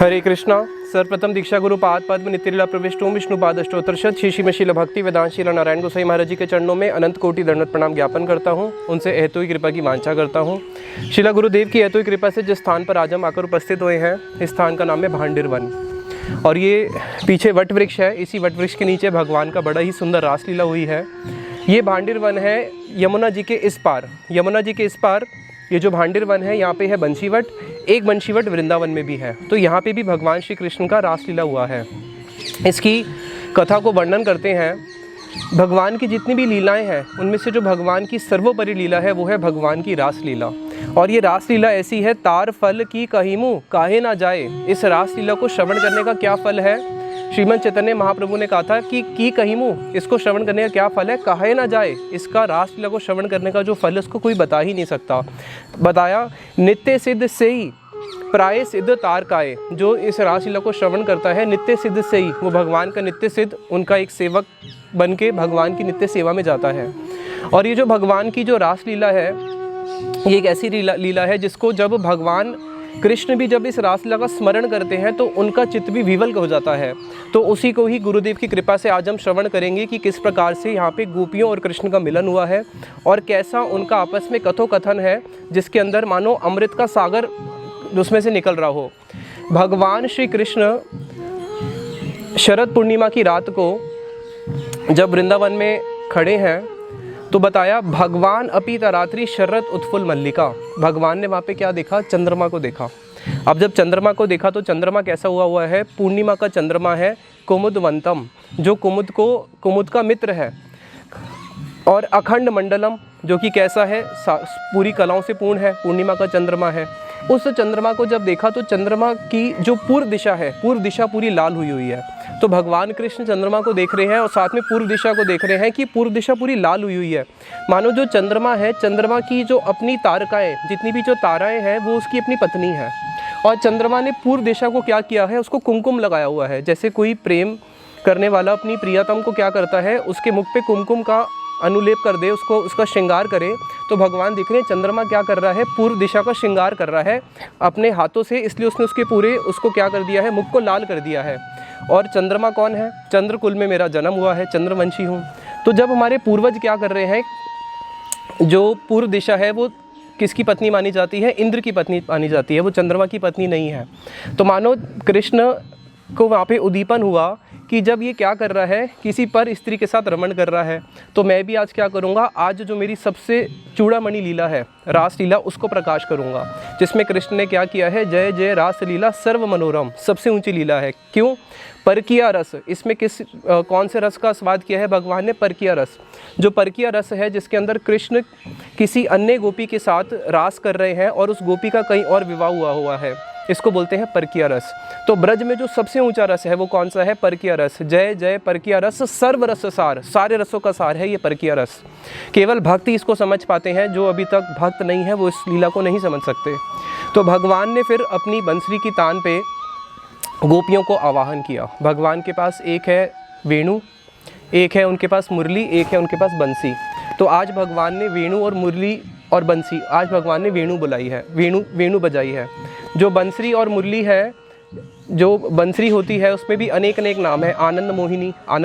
हरे कृष्णा। सर्वप्रथम दीक्षा गुरु पाद पद्म नित्यलीला प्रविष्ट ओम विष्णु पाद अष्टोत्तरशत श्री शील भक्ति वेदांत शीला नारायण गोसाई महाराज जी के चरणों में अनंत कोटि दंडवत प्रणाम ज्ञापन करता हूँ। उनसे एहतोई कृपा की वांछा करता हूँ। शिला गुरुदेव की एहतोई कृपा से जिस स्थान पर आज हम आकर उपस्थित हुए हैं, इस स्थान का नाम है भांडिर वन। और ये पीछे वट वृक्ष है, इसी वट वृक्ष के नीचे भगवान का बड़ा ही सुंदर रासलीला हुई है। ये भांडिर वन है यमुना जी के इस पार। यमुना जी के इस पार ये जो भांडिर वन है, यहाँ पे है बंशीवट। एक बंशीवट वृंदावन में भी है, तो यहाँ पे भी भगवान श्री कृष्ण का रासलीला हुआ है। इसकी कथा को वर्णन करते हैं। भगवान की जितनी भी लीलाएं हैं, उनमें से जो भगवान की सर्वोपरि लीला है वो है भगवान की रासलीला। और ये रासलीला ऐसी है, तार फल की कहीमु काहे ना जाए। इस रासलीला को श्रवण करने का क्या फल है? श्रीमद् चैतन्य महाप्रभु ने कहा था कि कहीमु, इसको श्रवण करने का क्या फल है? काहे ना जाए। इसका रासलीला को श्रवण करने का जो फल है उसको कोई बता ही नहीं सकता। बताया नित्य सिद्ध से ही प्राय सिद्ध तार काए। जो इस रासलीला को श्रवण करता है नित्य सिद्ध से ही, वो भगवान का नित्य सिद्ध, उनका एक सेवक बन के भगवान की नित्य सेवा में जाता है। और ये जो भगवान की जो रासलीला है, ये एक ऐसी लीला है जिसको जब भगवान कृष्ण भी जब इस रासलीला का स्मरण करते हैं तो उनका चित्त भी विवल हो जाता है। तो उसी को ही गुरुदेव की कृपा से आज हम श्रवण करेंगे कि किस प्रकार से यहाँ पे गोपियों और कृष्ण का मिलन हुआ है और कैसा उनका आपस में कथोकथन है, जिसके अंदर मानो अमृत का सागर उसमें से निकल रहा हो। भगवान श्री कृष्ण शरद पूर्णिमा की रात को जब वृंदावन में खड़े हैं तो बताया भगवान अपी तरात्रि शरद उत्फुल मल्लिका। भगवान ने वहाँ पे क्या देखा? चंद्रमा को देखा। अब जब चंद्रमा को देखा तो चंद्रमा कैसा हुआ है? पूर्णिमा का चंद्रमा है, कुमुदवंतम, जो कुमुद का मित्र है। और अखंड मंडलम, जो कि कैसा है? पूरी कलाओं से पूर्ण है, पूर्णिमा का चंद्रमा है। उस चंद्रमा को जब देखा तो चंद्रमा की जो पूर्व दिशा है, पूर्व दिशा पूरी लाल हुई है। तो भगवान कृष्ण चंद्रमा को देख रहे हैं और साथ में पूर्व दिशा को देख रहे हैं कि पूर्व दिशा पूरी लाल हुई है। मानो जो चंद्रमा है, चंद्रमा की जो अपनी तारकाएं, जितनी भी जो ताराएं हैं, वो उसकी अपनी पत्नी है। और चंद्रमा ने पूर्व दिशा को क्या किया है? उसको कुमकुम लगाया हुआ है। जैसे कोई प्रेम करने वाला अपनी प्रियतम को क्या करता है? उसके मुख पे कुमकुम का अनुलेप कर दे, उसका श्रृंगार करे। तो भगवान दिख रहे हैं चंद्रमा क्या कर रहा है? पूर्व दिशा का श्रृंगार कर रहा है अपने हाथों से, इसलिए उसने उसके पूरे उसको क्या कर दिया है? मुख को लाल कर दिया है। और चंद्रमा कौन है? चंद्र कुल में मेरा जन्म हुआ है, चंद्रवंशी हूँ। तो जब हमारे पूर्वज क्या कर रहे हैं, जो पूर्व दिशा है वो किसकी पत्नी मानी जाती है? इंद्र की पत्नी मानी जाती है, वो चंद्रमा की पत्नी नहीं है। तो मानो कृष्ण को वहाँ पे उद्दीपन हुआ कि जब ये क्या कर रहा है? किसी पर स्त्री के साथ रमण कर रहा है। तो मैं भी आज क्या करूँगा? आज जो मेरी सबसे चूड़ामणि लीला है, रासलीला, उसको प्रकाश करूँगा, जिसमें कृष्ण ने क्या किया है? जय जय रासलीला सर्व मनोरम, सबसे ऊंची लीला है। क्यों? परकिया रस। इसमें कौन से रस का स्वाद किया है भगवान ने? परकिया रस। जो परकिया रस है, जिसके अंदर कृष्ण किसी अन्य गोपी के साथ रास कर रहे हैं और उस गोपी का कहीं और विवाह हुआ है, इसको बोलते हैं परकिया रस। तो ब्रज में जो सबसे ऊंचा रस है वो कौन सा है? परकिया रस। जय जय परकिया रस सर्व रस सार, सारे रसों का सार है ये परकिया रस। केवल भक्त ही इसको समझ पाते हैं, जो अभी तक भक्त नहीं है वो इस लीला को नहीं समझ सकते। तो भगवान ने फिर अपनी बंसरी की तान पे गोपियों को आवाहन किया। भगवान के पास एक है वेणु, एक है उनके पास मुरली, एक है उनके पास बंसी। तो आज भगवान ने वेणु और मुरली और बंसी, आज भगवान ने वेणु बुलाई है, वेणु बजाई है। जो बंसरी और मुरली है, जो बंसरी होती है उसमें भी अनेक नाम है। आनंद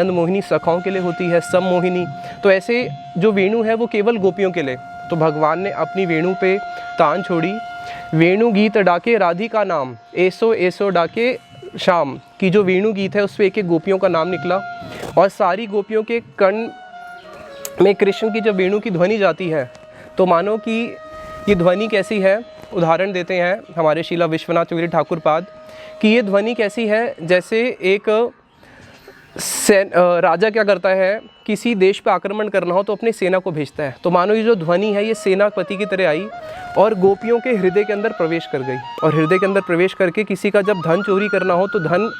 मोहिनी सखाओं के लिए होती है, सम मोहिनी। तो ऐसे जो वेणु है वो केवल गोपियों के लिए। तो भगवान ने अपनी वेणु पे तान छोड़ी। वेणु गीत डाके राधिका नाम, ऐसो ऐसो डाके शाम की जो वेणु गीत है, उस पर एक गोपियों का नाम निकला। और सारी गोपियों के कर्ण में कृष्ण की जब वेणु की ध्वनि जाती है, तो मानो कि ये ध्वनि कैसी है? उदाहरण देते हैं हमारे शीला विश्वनाथ चौधरी ठाकुर पाद कि ये ध्वनि कैसी है? जैसे एक राजा क्या करता है, किसी देश पर आक्रमण करना हो तो अपनी सेना को भेजता है। तो मानो ये जो ध्वनि है, ये सेनापति की तरह आई और गोपियों के हृदय के अंदर प्रवेश कर गई। और हृदय के अंदर प्रवेश करके किसी का जब धन चोरी करना हो तो धन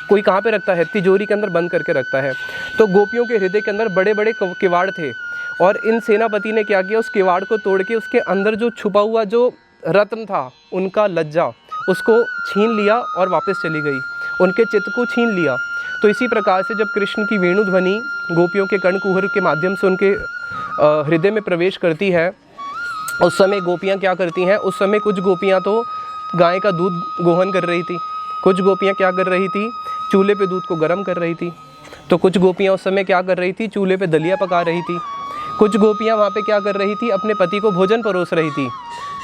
कोई कहाँ पे रखता है? तिजोरी के अंदर बंद करके रखता है। तो गोपियों के हृदय के अंदर बड़े बड़े किवाड़ थे और इन सेनापति ने क्या किया? उस किवाड़ को तोड़ के उसके अंदर जो छुपा हुआ जो रत्न था, उनका लज्जा, उसको छीन लिया और वापस चली गई, उनके चित्त को छीन लिया। तो इसी प्रकार से जब कृष्ण की वेणु ध्वनि गोपियों के कर्णकुहर के माध्यम से उनके हृदय में प्रवेश करती है, उस समय गोपियाँ क्या करती हैं? उस समय कुछ गोपियाँ तो गाय का दूध गोहन कर रही थी, कुछ गोपियाँ क्या कर रही थी, चूल्हे पे दूध को गर्म कर रही थी। तो कुछ गोपियाँ उस समय क्या कर रही थी, चूल्हे पे दलिया पका रही थी। कुछ गोपियाँ वहाँ पे क्या कर रही थी, अपने पति को भोजन परोस रही थी।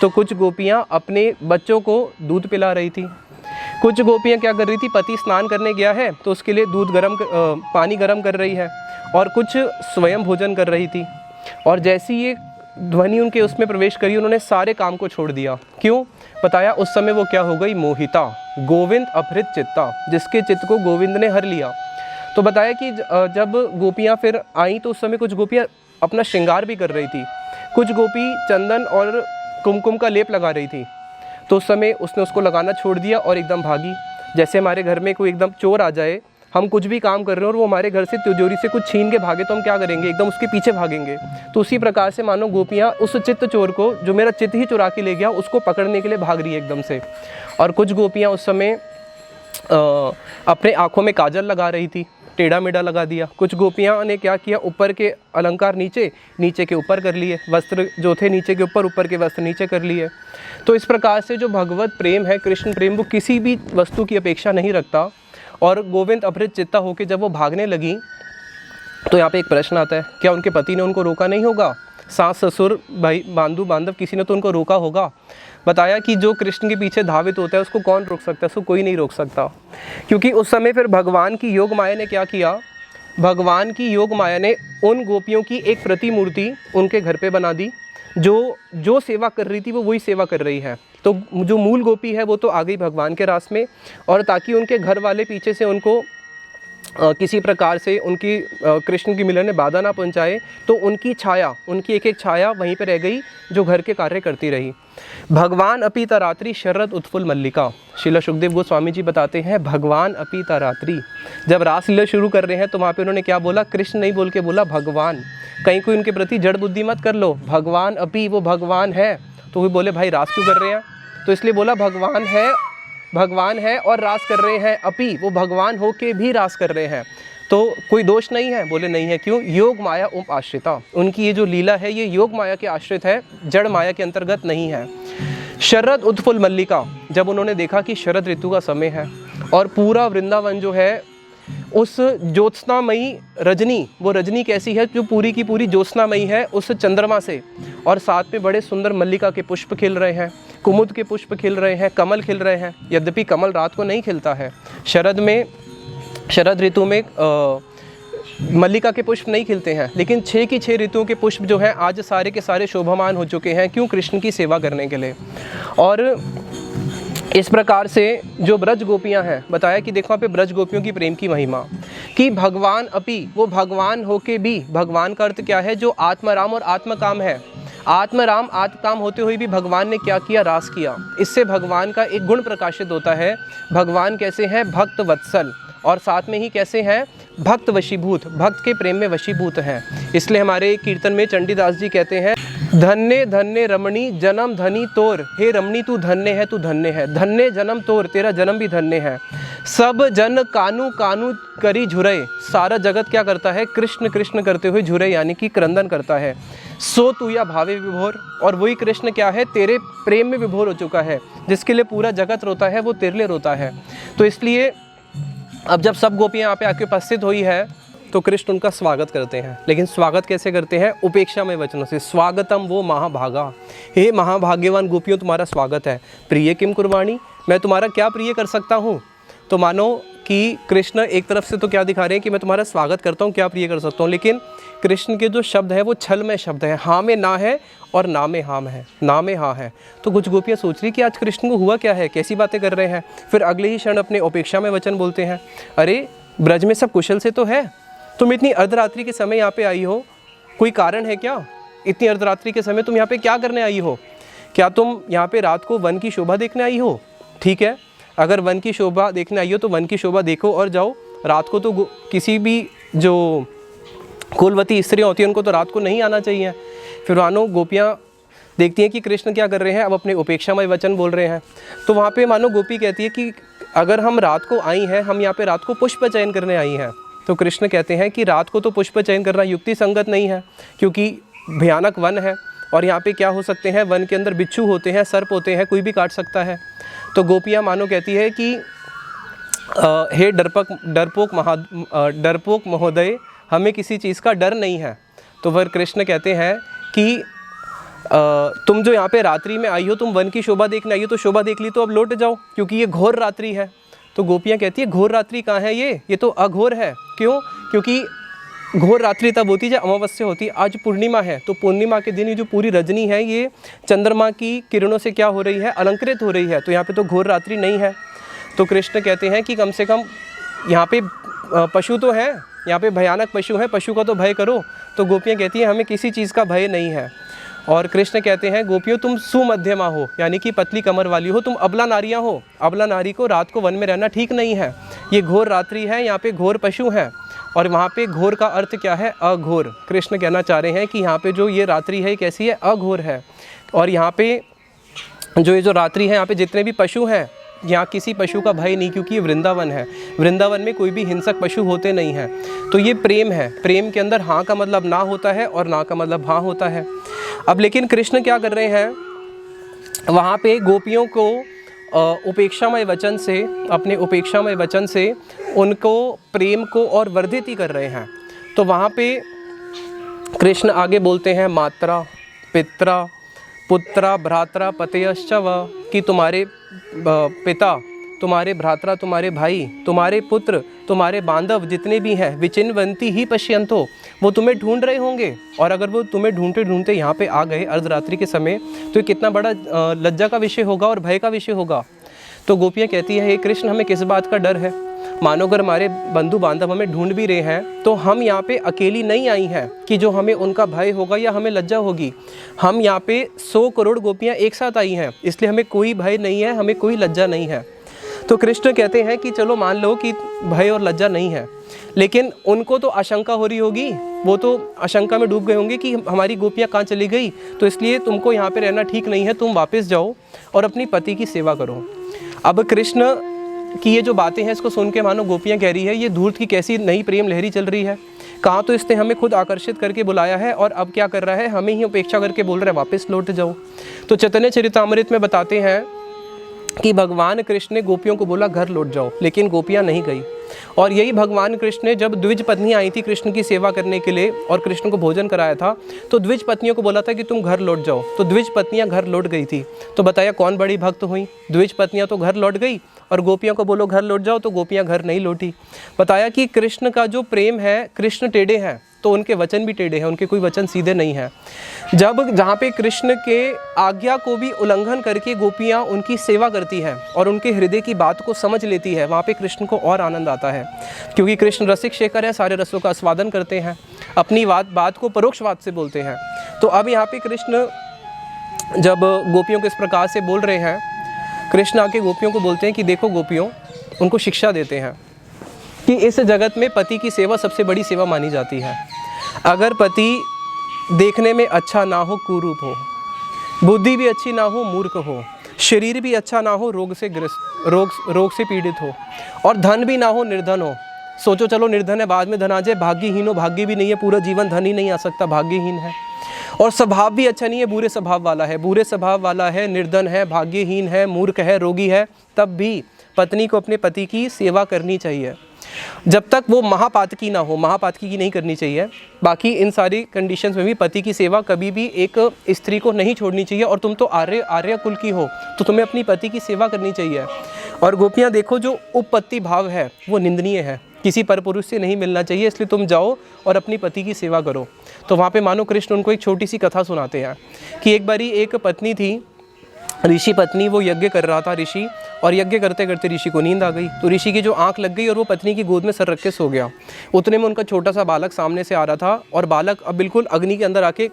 तो कुछ गोपियाँ अपने बच्चों को दूध पिला रही थी। कुछ गोपियाँ क्या कर रही थी, पति स्नान करने गया है तो उसके लिए पानी गर्म कर रही है, और कुछ स्वयं भोजन कर रही थी। और जैसी ये ध्वनि उनके उसमें प्रवेश करी, उन्होंने सारे काम को छोड़ दिया। क्यों? बताया उस समय वो क्या हो गई, मोहिता, गोविंद अपहृत चित्ता, जिसके चित्त को गोविंद ने हर लिया। तो बताया कि जब गोपियाँ फिर आई तो उस समय कुछ गोपियाँ अपना श्रृंगार भी कर रही थी। कुछ गोपी चंदन और कुमकुम का लेप लगा रही थी। तो उस समय उसने उसको लगाना छोड़ दिया और एकदम भागी। जैसे हमारे घर में कोई एकदम चोर आ जाए, हम कुछ भी काम कर रहे हो और वो हमारे घर से तिजोरी से कुछ छीन के भागे तो हम क्या करेंगे, एकदम उसके पीछे भागेंगे। तो उसी प्रकार से मानो गोपियाँ उस चित्त चोर को, जो मेरा चित्त ही चुरा के ले गया, उसको पकड़ने के लिए भाग रही है एकदम से। और कुछ गोपियाँ उस समय अपने आँखों में काजल लगा रही थी, टेढ़ा मेढ़ा लगा दिया। कुछ गोपियाँ ने क्या किया, ऊपर के अलंकार नीचे, नीचे के ऊपर कर लिए, वस्त्र जो थे नीचे के ऊपर, ऊपर के वस्त्र नीचे कर लिए। तो इस प्रकार से जो भगवत प्रेम है, कृष्ण प्रेम, वो किसी भी वस्तु की अपेक्षा नहीं रखता। और गोविंद अपहृत चित्ता होकर जब वो भागने लगी तो यहाँ पे एक प्रश्न आता है, क्या उनके पति ने उनको रोका नहीं होगा? सास ससुर भाई बांधु बांधव किसी ने तो उनको रोका होगा। बताया कि जो कृष्ण के पीछे धावित होता है उसको कौन रोक सकता है, उसको कोई नहीं रोक सकता। क्योंकि उस समय फिर भगवान की योग माया ने क्या किया, भगवान की योग माया ने उन गोपियों की एक प्रतिमूर्ति उनके घर पे बना दी। जो सेवा कर रही थी वो वही सेवा कर रही है। तो जो मूल गोपी है वो तो आ गई भगवान के रास में, और ताकि उनके घर वाले पीछे से उनको किसी प्रकार से उनकी कृष्ण की मिलन में बाधा ना पहुंचाए, तो उनकी छाया, उनकी एक एक छाया वहीं पर रह गई जो घर के कार्य करती रही। भगवान अपी तरात्रि शरद उत्फुल मल्लिका, श्रील सुखदेव गोस्वामी जी बताते हैं, भगवान अपी तरात्रि, जब रासलीला शुरू कर रहे हैं तो वहाँ पे उन्होंने क्या बोला, कृष्ण नहीं बोल के बोला भगवान। कहीं कोई उनके प्रति जड़ बुद्धि मत कर लो, भगवान अपी, वो भगवान है। तो वो बोले भाई रास क्यों कर रहे हैं, तो इसलिए बोला भगवान है और रास कर रहे हैं, अपी, वो भगवान हो के भी रास कर रहे हैं। तो कोई दोष नहीं है, बोले नहीं है। क्यों? योग माया उप आश्रिता, उनकी ये जो लीला है ये योग माया के आश्रित है, जड़ माया के अंतर्गत नहीं है। शरद उत्फुल मल्लिका, जब उन्होंने देखा कि शरद ऋतु का समय है और पूरा वृंदावन जो है उस ज्योत्सनामयी रजनी, वो रजनी कैसी है, जो पूरी की पूरी ज्योत्सनामयी है उस चंद्रमा से, और साथ में बड़े सुंदर मल्लिका के पुष्प खिल रहे हैं, कुमुद के पुष्प खिल रहे हैं, कमल खिल रहे हैं। यद्यपि कमल रात को नहीं खिलता है, शरद ऋतु में मल्लिका के पुष्प नहीं खिलते हैं, लेकिन 6 की 6 ऋतुओं के पुष्प जो हैं आज सारे के सारे शोभामान हो चुके हैं। क्यों? कृष्ण की सेवा करने के लिए। और इस प्रकार से जो ब्रज गोपियां हैं, बताया कि देखो यहाँ पे ब्रज गोपियों की प्रेम की महिमा, कि भगवान अपी, वो भगवान होके भी, भगवान का अर्थ क्या है, जो आत्मराम और आत्मकाम है। आत्मराम आत्मकाम होते हुए भी भगवान ने क्या किया, रास किया। इससे भगवान का एक गुण प्रकाशित होता है, भगवान कैसे हैं, भक्त वत्सल, और साथ में ही कैसे हैं, भक्त वशीभूत, भक्त के प्रेम में वशीभूत हैं। इसलिए हमारे कीर्तन में चंडीदास जी कहते हैं, धन्य धन्य रमणी जन्म धनी तोर, हे रमणी तू धन्य है, तू धन्य है, धन्य जन्म तोर, तेरा जन्म भी धन्य है। सब जन कानू कानू करी झुरय, सारा जगत क्या करता है, कृष्ण कृष्ण करते हुए झुरय यानी कि क्रंदन करता है। सो तू या भावे विभोर, और वही कृष्ण क्या है, तेरे प्रेम में विभोर हो चुका है। जिसके लिए पूरा जगत रोता है वो तेरे लिए रोता है। तो इसलिए अब जब सब गोपियाँ यहाँ पे आके उपस्थित हुई है तो कृष्ण उनका स्वागत करते हैं। लेकिन स्वागत कैसे करते हैं, उपेक्षा में वचनों से। स्वागतम वो महाभागा, हे महाभाग्यवान गोपियों तुम्हारा स्वागत है। प्रिय किम कुर्बाणी, मैं तुम्हारा क्या प्रिय कर सकता हूँ। तो मानो कि कृष्ण एक तरफ से तो क्या दिखा रहे हैं कि मैं तुम्हारा स्वागत करता हूँ, क्या प्रिय कर सकता हूँ, लेकिन कृष्ण के जो शब्द है वो छल में शब्द है, हाँ में ना है और ना में हाँ है, ना में हाँ है। तो कुछ गोपियाँ सोच रही कि आज कृष्ण को हुआ क्या है, कैसी बातें कर रहे हैं। फिर अगले ही क्षण अपने उपेक्षा में वचन बोलते हैं, अरे ब्रज में सब कुशल से तो है, तुम इतनी अर्धरात्रि के समय यहाँ पे आई हो, कोई कारण है क्या? इतनी अर्धरात्रि के समय तुम यहाँ पे क्या करने आई हो? क्या तुम यहाँ पे रात को वन की शोभा देखने आई हो? ठीक है, अगर वन की शोभा देखने आई हो तो वन की शोभा देखो और जाओ। रात को तो किसी भी जो कुलवती स्त्रियाँ होती हैं उनको तो रात को नहीं आना चाहिए। फिर मानो गोपियाँ देखती हैं कि कृष्ण क्या कर रहे हैं, अब अपने उपेक्षामय वचन बोल रहे हैं। तो वहाँ पे मानो गोपी कहती है कि अगर हम रात को आई हैं, हम यहाँ पे रात को पुष्प चयन करने आई हैं। तो कृष्ण कहते हैं कि रात को तो पुष्प चयन करना युक्ति संगत नहीं है, क्योंकि भयानक वन है और यहाँ पे क्या हो सकते हैं, वन के अंदर बिच्छू होते हैं, सर्प होते हैं, कोई भी काट सकता है। तो गोपियाँ मानो कहती है कि हे डरपोक महोदय, हमें किसी चीज़ का डर नहीं है। तो वह कृष्ण कहते हैं कि तुम जो यहाँ पे रात्रि में आई हो, तुम वन की शोभा देखने आई हो, तो शोभा देख ली तो अब लौट जाओ, क्योंकि ये घोर रात्रि है। तो गोपियाँ कहती है घोर रात्रि कहाँ है, ये तो अघोर है। क्यों? क्योंकि घोर रात्रि तब होती है जब अमावस्या होती है। आज पूर्णिमा है, तो पूर्णिमा के दिन ये जो पूरी रजनी है ये चंद्रमा की किरणों से क्या हो रही है, अलंकृत हो रही है। तो यहाँ पे तो घोर रात्रि नहीं है। तो कृष्ण कहते हैं कि कम से कम यहाँ पे पशु तो है, यहाँ पे भयानक पशु है, पशु का तो भय करो। तो गोपियाँ कहती हैं हमें किसी चीज़ का भय नहीं है। और कृष्ण कहते हैं गोपियों तुम सुमध्यमा हो, यानी कि पतली कमर वाली हो, तुम अबला नारियाँ हो। अबला नारी को रात को वन में रहना ठीक नहीं है। ये घोर रात्रि है, यहाँ पे घोर पशु हैं। और वहाँ पे घोर का अर्थ क्या है, अघोर। कृष्ण कहना चाह रहे हैं कि यहाँ पे जो ये रात्रि है कैसी है, अघोर है। और यहाँ पे जो ये जो रात्रि है, यहाँ पे जितने भी पशु हैं, यहाँ किसी पशु का भय नहीं, क्योंकि ये वृंदावन है। वृंदावन में कोई भी हिंसक पशु होते नहीं हैं। तो ये प्रेम है। प्रेम के अंदर हाँ का मतलब ना होता है और ना का मतलब हाँ होता है। अब लेकिन कृष्ण क्या कर रहे हैं, वहाँ पे गोपियों को उपेक्षामय वचन से, अपने उपेक्षामय वचन से उनको प्रेम को और वर्धित ही कर रहे हैं। तो वहाँ पे कृष्ण आगे बोलते हैं मात्रा, पित्रा, पुत्रा, भ्रात्रा, पतयश्च व, कि तुम्हारे पिता, तुम्हारे भ्रात्रा, तुम्हारे भाई, तुम्हारे पुत्र, तुम्हारे बांधव जितने भी हैं, विचिन्वन्ति ही पश्यन्तो, वो तुम्हें ढूंढ रहे होंगे। और अगर वो तुम्हें ढूंढते ढूंढते यहाँ पे आ गए अर्धरात्रि के समय, तो ये कितना बड़ा लज्जा का विषय होगा और भय का विषय होगा। तो गोपियाँ कहती है हे कृष्ण, हमें किस बात का डर है? मानो अगर हमारे बंधु बांधव हमें ढूंढ भी रहे हैं, तो हम यहाँ पे अकेली नहीं आई हैं कि जो हमें उनका भय होगा या हमें लज्जा होगी। हम यहाँ पे 100 करोड़ गोपियाँ एक साथ आई हैं, इसलिए हमें कोई भय नहीं है, हमें कोई लज्जा नहीं है। तो कृष्ण कहते हैं कि चलो मान लो कि भय और लज्जा नहीं है, लेकिन उनको तो आशंका हो रही होगी, वो तो आशंका में डूब गए होंगे कि हमारी गोपियाँ कहाँ चली गई, तो इसलिए तुमको यहाँ पे रहना ठीक नहीं है, तुम वापस जाओ और अपनी पति की सेवा करो। अब कृष्ण की ये जो बातें हैं, इसको सुन के मानो गोपियाँ कह रही है ये धूर्त की कैसी नई प्रेम लहरी चल रही है। कहाँ तो इसने हमें खुद आकर्षित करके बुलाया है और अब क्या कर रहा है, हमें ही उपेक्षा करके बोल रहा है वापस लौट जाओ। तो चैतन्य चरितामृत में बताते हैं कि भगवान कृष्ण ने गोपियों को बोला घर लौट जाओ, लेकिन गोपियाँ नहीं गई। और यही भगवान कृष्ण ने जब द्विज पत्नियाँ आई थी कृष्ण की सेवा करने के लिए और कृष्ण को भोजन कराया था, तो द्विज पत्नियों को बोला था कि तुम घर लौट जाओ। तो द्विज पत्नियाँ घर लौट गई थी। तो बताया कौन बड़ी भक्त हुई, द्विज पत्नियाँ तो घर लौट गई और गोपियों को बोलो घर लौट जाओ, तो गोपियाँ घर नहीं लौटी। बताया कि कृष्ण का जो प्रेम है, कृष्ण टेढ़े हैं तो उनके वचन भी टेढ़े हैं, उनके कोई वचन सीधे नहीं हैं। जब जहाँ पे कृष्ण के आज्ञा को भी उल्लंघन करके गोपियाँ उनकी सेवा करती है और उनके हृदय की बात को समझ लेती है, वहाँ पे कृष्ण को और आनंद आता है, क्योंकि कृष्ण रसिक शेखर है, सारे रसों का आस्वादन करते हैं, अपनी बात को परोक्षवाद से बोलते हैं। तो अब यहाँ पे कृष्ण जब गोपियों को इस प्रकार से बोल रहे हैं, कृष्ण आके गोपियों को बोलते हैं कि देखो गोपियों, उनको शिक्षा देते हैं कि इस जगत में पति की सेवा सबसे बड़ी सेवा मानी जाती है। अगर पति देखने में अच्छा ना हो, कुरूप हो, बुद्धि भी अच्छी ना हो, मूर्ख हो, शरीर भी अच्छा ना हो, रोग से पीड़ित हो, और धन भी ना हो, निर्धन हो। सोचो चलो निर्धन है, बाद में धन आ जाए, भाग्यहीन हो, भाग्य भी नहीं है, पूरा जीवन धन ही नहीं आ सकता, भाग्यहीन है। और स्वभाव भी अच्छा नहीं है, बुरे स्वभाव वाला है, बुरे स्वभाव वाला है, निर्धन है, भाग्यहीन है, मूर्ख है, रोगी है, तब भी पत्नी को अपने पति की सेवा करनी चाहिए। जब तक वो महापातकी ना हो, महापातकी की नहीं करनी चाहिए। बाकी इन सारी कंडीशंस में भी पति की सेवा कभी भी एक स्त्री को नहीं छोड़नी चाहिए। और तुम तो आर्य कुल की हो, तो तुम्हें अपनी पति की सेवा करनी चाहिए। और गोपियाँ देखो, जो उपपत्ति भाव है वो निंदनीय है, किसी परपुरुष से नहीं मिलना चाहिए, इसलिए तुम जाओ और अपनी पति की सेवा करो। तो वहाँ पे मानो कृष्ण उनको एक छोटी सी कथा सुनाते हैं कि एक बारी एक पत्नी थी, ऋषि पत्नी, वो यज्ञ कर रहा था ऋषि, और यज्ञ करते करते ऋषि को नींद आ गई। तो ऋषि की जो आंख लग गई और वो पत्नी की गोद में सर रख के सो गया। उतने में उनका छोटा सा बालक सामने से आ रहा था, और बालक अब बिल्कुल अग्नि के अंदर आके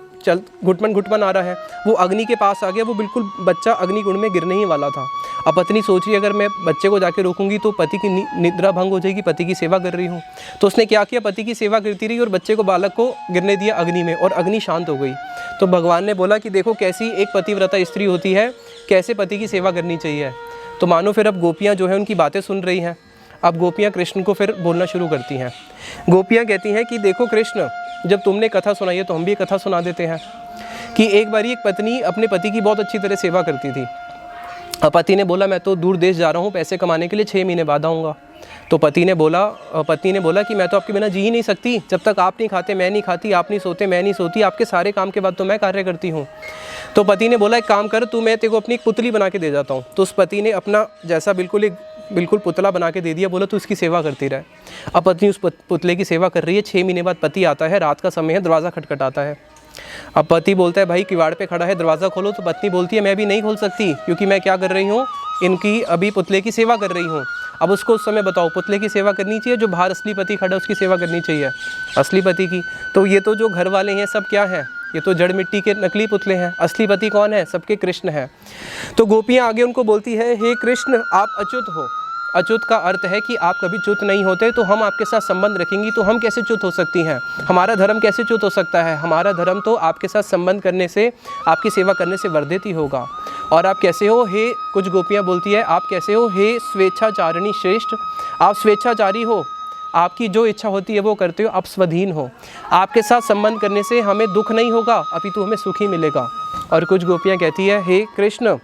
घुटमन आ रहा है। वो अग्नि के पास आ गया, वो बिल्कुल बच्चा अग्निकुंड में गिरने ही वाला था। अब पत्नी सोच रही है अगर मैं बच्चे को जाके रोकूंगी तो पति की निद्रा भंग हो जाएगी, पति की सेवा कर रही हूँ। तो उसने क्या किया, पति की सेवा करती रही और बच्चे को, बालक को गिरने दिया अग्नि में, और अग्नि शांत हो गई। तो भगवान ने बोला कि देखो कैसी एक पतिव्रता स्त्री होती है, कैसे पति की सेवा करनी चाहिए। तो मानो फिर अब गोपियाँ जो है उनकी बातें सुन रही हैं। अब गोपियाँ कृष्ण को फिर बोलना शुरू करती हैं। गोपियाँ कहती हैं कि देखो कृष्ण, जब तुमने कथा सुनाई है तो हम भी कथा सुना देते हैं कि एक बारी एक पत्नी अपने पति की बहुत अच्छी तरह सेवा करती थी। अब पति ने बोला मैं तो दूर देश जा रहा हूँ पैसे कमाने के लिए, 6 महीने बाद आऊँगा। तो पत्नी ने बोला कि मैं तो आपके बिना जी ही नहीं सकती, जब तक आप नहीं खाते मैं नहीं खाती, आप नहीं सोते मैं नहीं सोती, आपके सारे काम के बाद तो मैं कार्य करती हूँ। तो पति ने बोला एक काम कर, तू मैं तेरे को अपनी एक पुतली बना के दे जाता हूँ। तो उस पति ने अपना जैसा बिल्कुल पुतला बना के दे दिया, बोला तू इसकी सेवा करती रहे। अब पत्नी उस पुतले की सेवा कर रही है। 6 महीने बाद पति आता है, रात का समय है, दरवाज़ा खटखटाता है। अब पति बोलता है भाई किवाड़ पे खड़ा है, दरवाज़ा खोलो। तो पत्नी बोलती है मैं भी नहीं खोल सकती, क्योंकि मैं क्या कर रही हूँ, इनकी अभी पुतले की सेवा कर रही हूँ। अब उसको उस समय बताओ, पुतले की सेवा करनी चाहिए, जो बाहर असली पति खड़ा है उसकी सेवा करनी चाहिए, असली पति की। तो ये तो जो घर वाले हैं सब क्या हैं, ये तो जड़ मिट्टी के नकली पुतले हैं। असली पति कौन है, सबके कृष्ण है। तो गोपियाँ आगे उनको बोलती है हे कृष्ण आप अच्युत हो। अच्युत का अर्थ है कि आप कभी च्युत नहीं होते, तो हम आपके साथ संबंध रखेंगी तो हम कैसे च्युत हो सकती हैं, हमारा धर्म कैसे च्युत हो सकता है। हमारा धर्म तो आपके साथ संबंध करने से, आपकी सेवा करने से वर्धित ही होगा। और आप कैसे हो हे, कुछ गोपियाँ बोलती है आप कैसे हो हे स्वेच्छाचारिणी श्रेष्ठ, आप स्वेच्छाचारी हो, आपकी जो इच्छा होती है वो करते हो, आप स्वधीन हो, आपके साथ संबंध करने से हमें दुख नहीं होगा अपितु हमें सुख ही मिलेगा। और कुछ गोपियाँ कहती है हे कृष्ण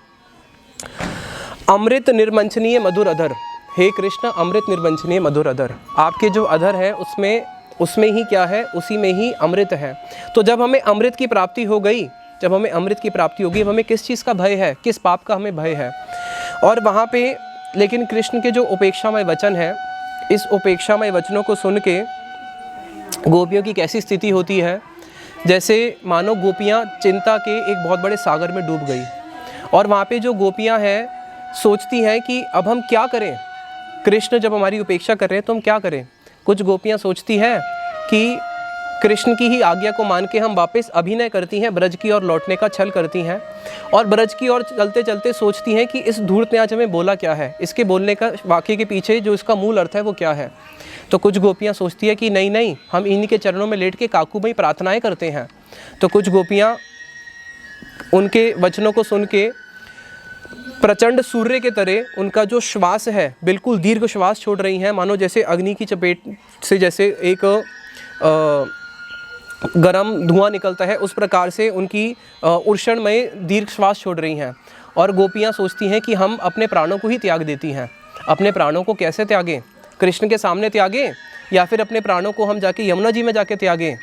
अमृत निर्वंचनीय मधुर अधर, हे कृष्ण अमृत निर्वंचनीय मधुर अधर, आपके जो अधर है उसमें ही क्या है, उसी में ही अमृत है। तो जब हमें अमृत की प्राप्ति हो गई, जब हमें अमृत की प्राप्ति होगी, हमें किस चीज़ का भय है, किस पाप का हमें भय है। और वहाँ पे लेकिन कृष्ण के जो उपेक्षामय वचन है, इस उपेक्षामय वचनों को सुन के गोपियों की कैसी स्थिति होती है, जैसे मानो गोपियाँ चिंता के एक बहुत बड़े सागर में डूब गई। और वहाँ पे जो गोपियाँ हैं सोचती हैं कि अब हम क्या करें, कृष्ण जब हमारी उपेक्षा कर रहे हैं तो हम क्या करें। कुछ गोपियाँ सोचती हैं कि कृष्ण की ही आज्ञा को मान के हम वापस अभिनय करती हैं, ब्रज की ओर लौटने का छल करती हैं। और ब्रज की ओर चलते चलते सोचती हैं कि इस धूर्त ने आज हमें बोला क्या है, इसके बोलने का वाक्य के पीछे जो इसका मूल अर्थ है वो क्या है। तो कुछ गोपियाँ सोचती है कि नहीं हम इन्हीं के चरणों में लेट के काकूमयी प्रार्थनाएं करते हैं। तो कुछ गोपियाँ उनके वचनों को सुन के प्रचंड सूर्य के तरह उनका जो श्वास है बिल्कुल दीर्घ श्वास छोड़ रही हैं, मानो जैसे अग्नि की चपेट से जैसे एक गरम धुआं निकलता है, उस प्रकार से उनकी उर्षणमय दीर्घ श्वास छोड़ रही हैं। और गोपियाँ सोचती हैं कि हम अपने प्राणों को ही त्याग देती हैं। अपने प्राणों को कैसे त्यागें, कृष्ण के सामने त्यागें, या फिर अपने प्राणों को हम जाके यमुना जी में जाके त्यागें,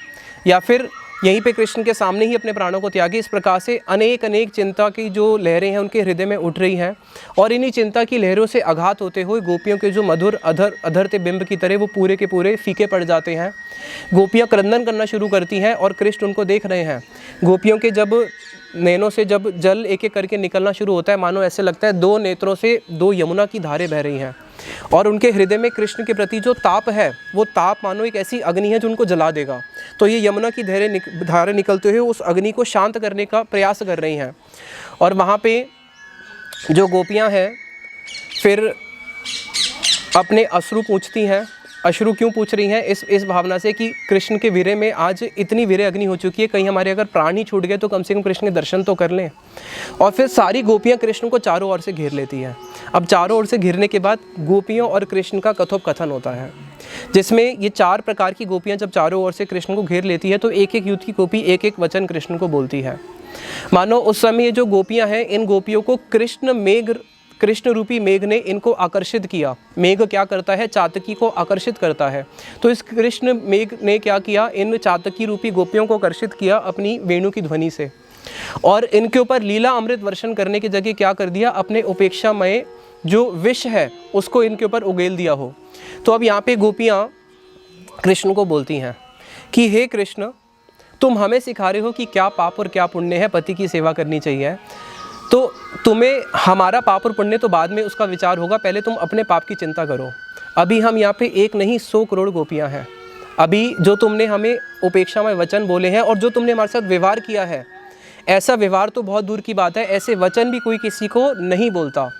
या फिर यहीं पे कृष्ण के सामने ही अपने प्राणों को त्यागें। इस प्रकार से अनेक चिंता की जो लहरें हैं उनके हृदय में उठ रही हैं। और इन्हीं चिंता की लहरों से आघात होते हुए गोपियों के जो मधुर अधरते बिंब की तरह वो पूरे के पूरे फीके पड़ जाते हैं। गोपियाँ क्रंदन करना शुरू करती हैं और कृष्ण उनको देख रहे हैं। गोपियों के जब नैनों से जब जल एक एक करके निकलना शुरू होता है, मानो ऐसे लगता है 2 नेत्रों से 2 यमुना की धारें बह रही हैं। और उनके हृदय में कृष्ण के प्रति जो ताप है, वो ताप मानो एक ऐसी अग्नि है जो उनको जला देगा। तो ये यमुना की धारें निकलते हुए उस अग्नि को शांत करने का प्रयास कर रही हैं। और वहाँ पे जो गोपियाँ हैं फिर अपने अश्रु पूछती हैं। अश्रु क्यों पूछ रही हैं, इस भावना से कि कृष्ण के वीरे में आज इतनी वीरे अग्नि हो चुकी है, कहीं हमारे अगर प्राण ही छूट गए तो कम से कम कृष्ण के दर्शन तो कर लें। और फिर सारी गोपियाँ कृष्ण को चारों ओर से घेर लेती हैं। अब चारों ओर से घेरने के बाद गोपियों और कृष्ण का कथोपकथन होता है, जिसमें ये 4 प्रकार की गोपियाँ जब चारों ओर से कृष्ण को घेर लेती है तो एक एक युद्ध की गोपी एक एक वचन कृष्ण को बोलती है। मानो उस समय ये जो गोपियाँ हैं, इन गोपियों को कृष्ण रूपी मेघ ने इनको आकर्षित किया। मेघ क्या करता है, चातकी को आकर्षित करता है। तो इस कृष्ण मेघ ने क्या किया, इन चातकी रूपी गोपियों को आकर्षित किया अपनी वेणु की ध्वनि से। और इनके ऊपर लीला अमृत वर्षण करने की जगह क्या कर दिया, अपने उपेक्षामय जो विष है उसको इनके ऊपर उगेल दिया हो। तो अब यहाँ पे गोपियाँ कृष्ण को बोलती हैं कि हे कृष्ण, तुम हमें सिखा रहे हो कि क्या पाप और क्या पुण्य है, पति की सेवा करनी चाहिए। तो तुम्हें हमारा पाप और पुण्य तो बाद में उसका विचार होगा, पहले तुम अपने पाप की चिंता करो। अभी हम यहाँ पे 1 नहीं 100 करोड़ गोपियाँ हैं। अभी जो तुमने हमें उपेक्षामय वचन बोले हैं और जो तुमने हमारे साथ व्यवहार किया है, ऐसा व्यवहार तो बहुत दूर की बात है, ऐसे वचन भी कोई किसी को नहीं बोलता।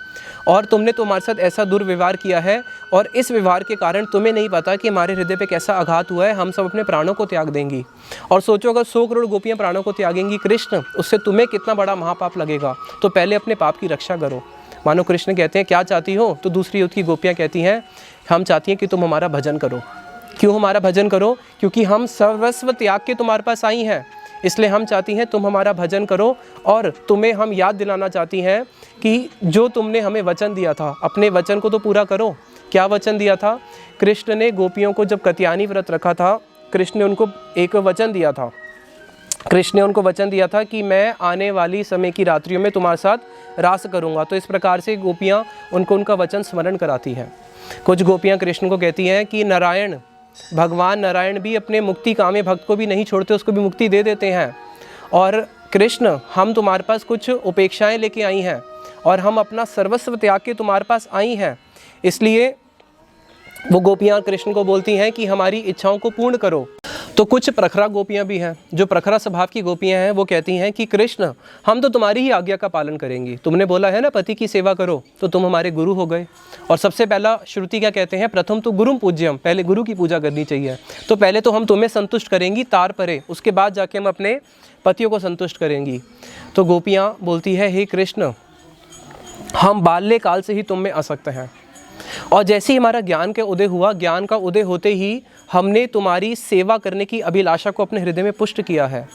और तुमने तो हमारे साथ ऐसा दुर्व्यवहार किया है, और इस व्यवहार के कारण तुम्हें नहीं पता कि हमारे हृदय पे कैसा आघात हुआ है। हम सब अपने प्राणों को त्याग देंगी। और सोचो अगर 100 करोड़ गोपियाँ प्राणों को त्यागेंगी कृष्ण, उससे तुम्हें कितना बड़ा महापाप लगेगा। तो पहले अपने पाप की रक्षा करो। मानो कृष्ण कहते हैं क्या चाहती हो, तो दूसरी युद्ध की गोपियाँ कहती हैं हम चाहती हैं कि तुम हमारा भजन करो। क्यों हमारा भजन करो, क्योंकि हम सर्वस्व त्याग के तुम्हारे पास आई हैं, इसलिए हम चाहती हैं तुम हमारा भजन करो। और तुम्हें हम याद दिलाना चाहती हैं कि जो तुमने हमें वचन दिया था, अपने वचन को तो पूरा करो। क्या वचन दिया था? कृष्ण ने गोपियों को जब कत्यायनी व्रत रखा था, कृष्ण ने उनको एक वचन दिया था। कृष्ण ने उनको वचन दिया था कि मैं आने वाली समय की रात्रियों में तुम्हारे साथ रास करूँगा। तो इस प्रकार से गोपियाँ उनको उनका वचन स्मरण कराती हैं। कुछ गोपियाँ कृष्ण को कहती हैं कि नारायण, भगवान नारायण भी अपने मुक्ति कामे भक्त को भी नहीं छोड़ते, उसको भी मुक्ति दे देते हैं। और कृष्ण, हम तुम्हारे पास कुछ उपेक्षाएं लेके आई हैं और हम अपना सर्वस्व त्याग के तुम्हारे पास आई हैं। इसलिए वो गोपियाँ कृष्ण को बोलती हैं कि हमारी इच्छाओं को पूर्ण करो। तो कुछ प्रखरा गोपियाँ भी हैं, जो प्रखरा स्वभाव की गोपियाँ हैं, वो कहती हैं कि कृष्ण, हम तो तुम्हारी ही आज्ञा का पालन करेंगी। तुमने बोला है ना पति की सेवा करो, तो तुम हमारे गुरु हो गए। और सबसे पहला श्रुति क्या कहते हैं? प्रथम तो गुरुम पूज्यम, पहले गुरु की पूजा करनी चाहिए। तो पहले तो हम तुम्हें संतुष्ट करेंगी तार परे, उसके बाद जाके हम अपने पतियों को संतुष्ट करेंगी। तो गोपियाँ बोलती है, हे कृष्ण, हम बाल्यकाल से ही तुम में आसक्त हैं, और जैसे ही हमारा ज्ञान का उदय हुआ, ज्ञान का उदय होते ही हमने तुम्हारी सेवा करने की अभिलाषा को अपने हृदय में पुष्ट किया है।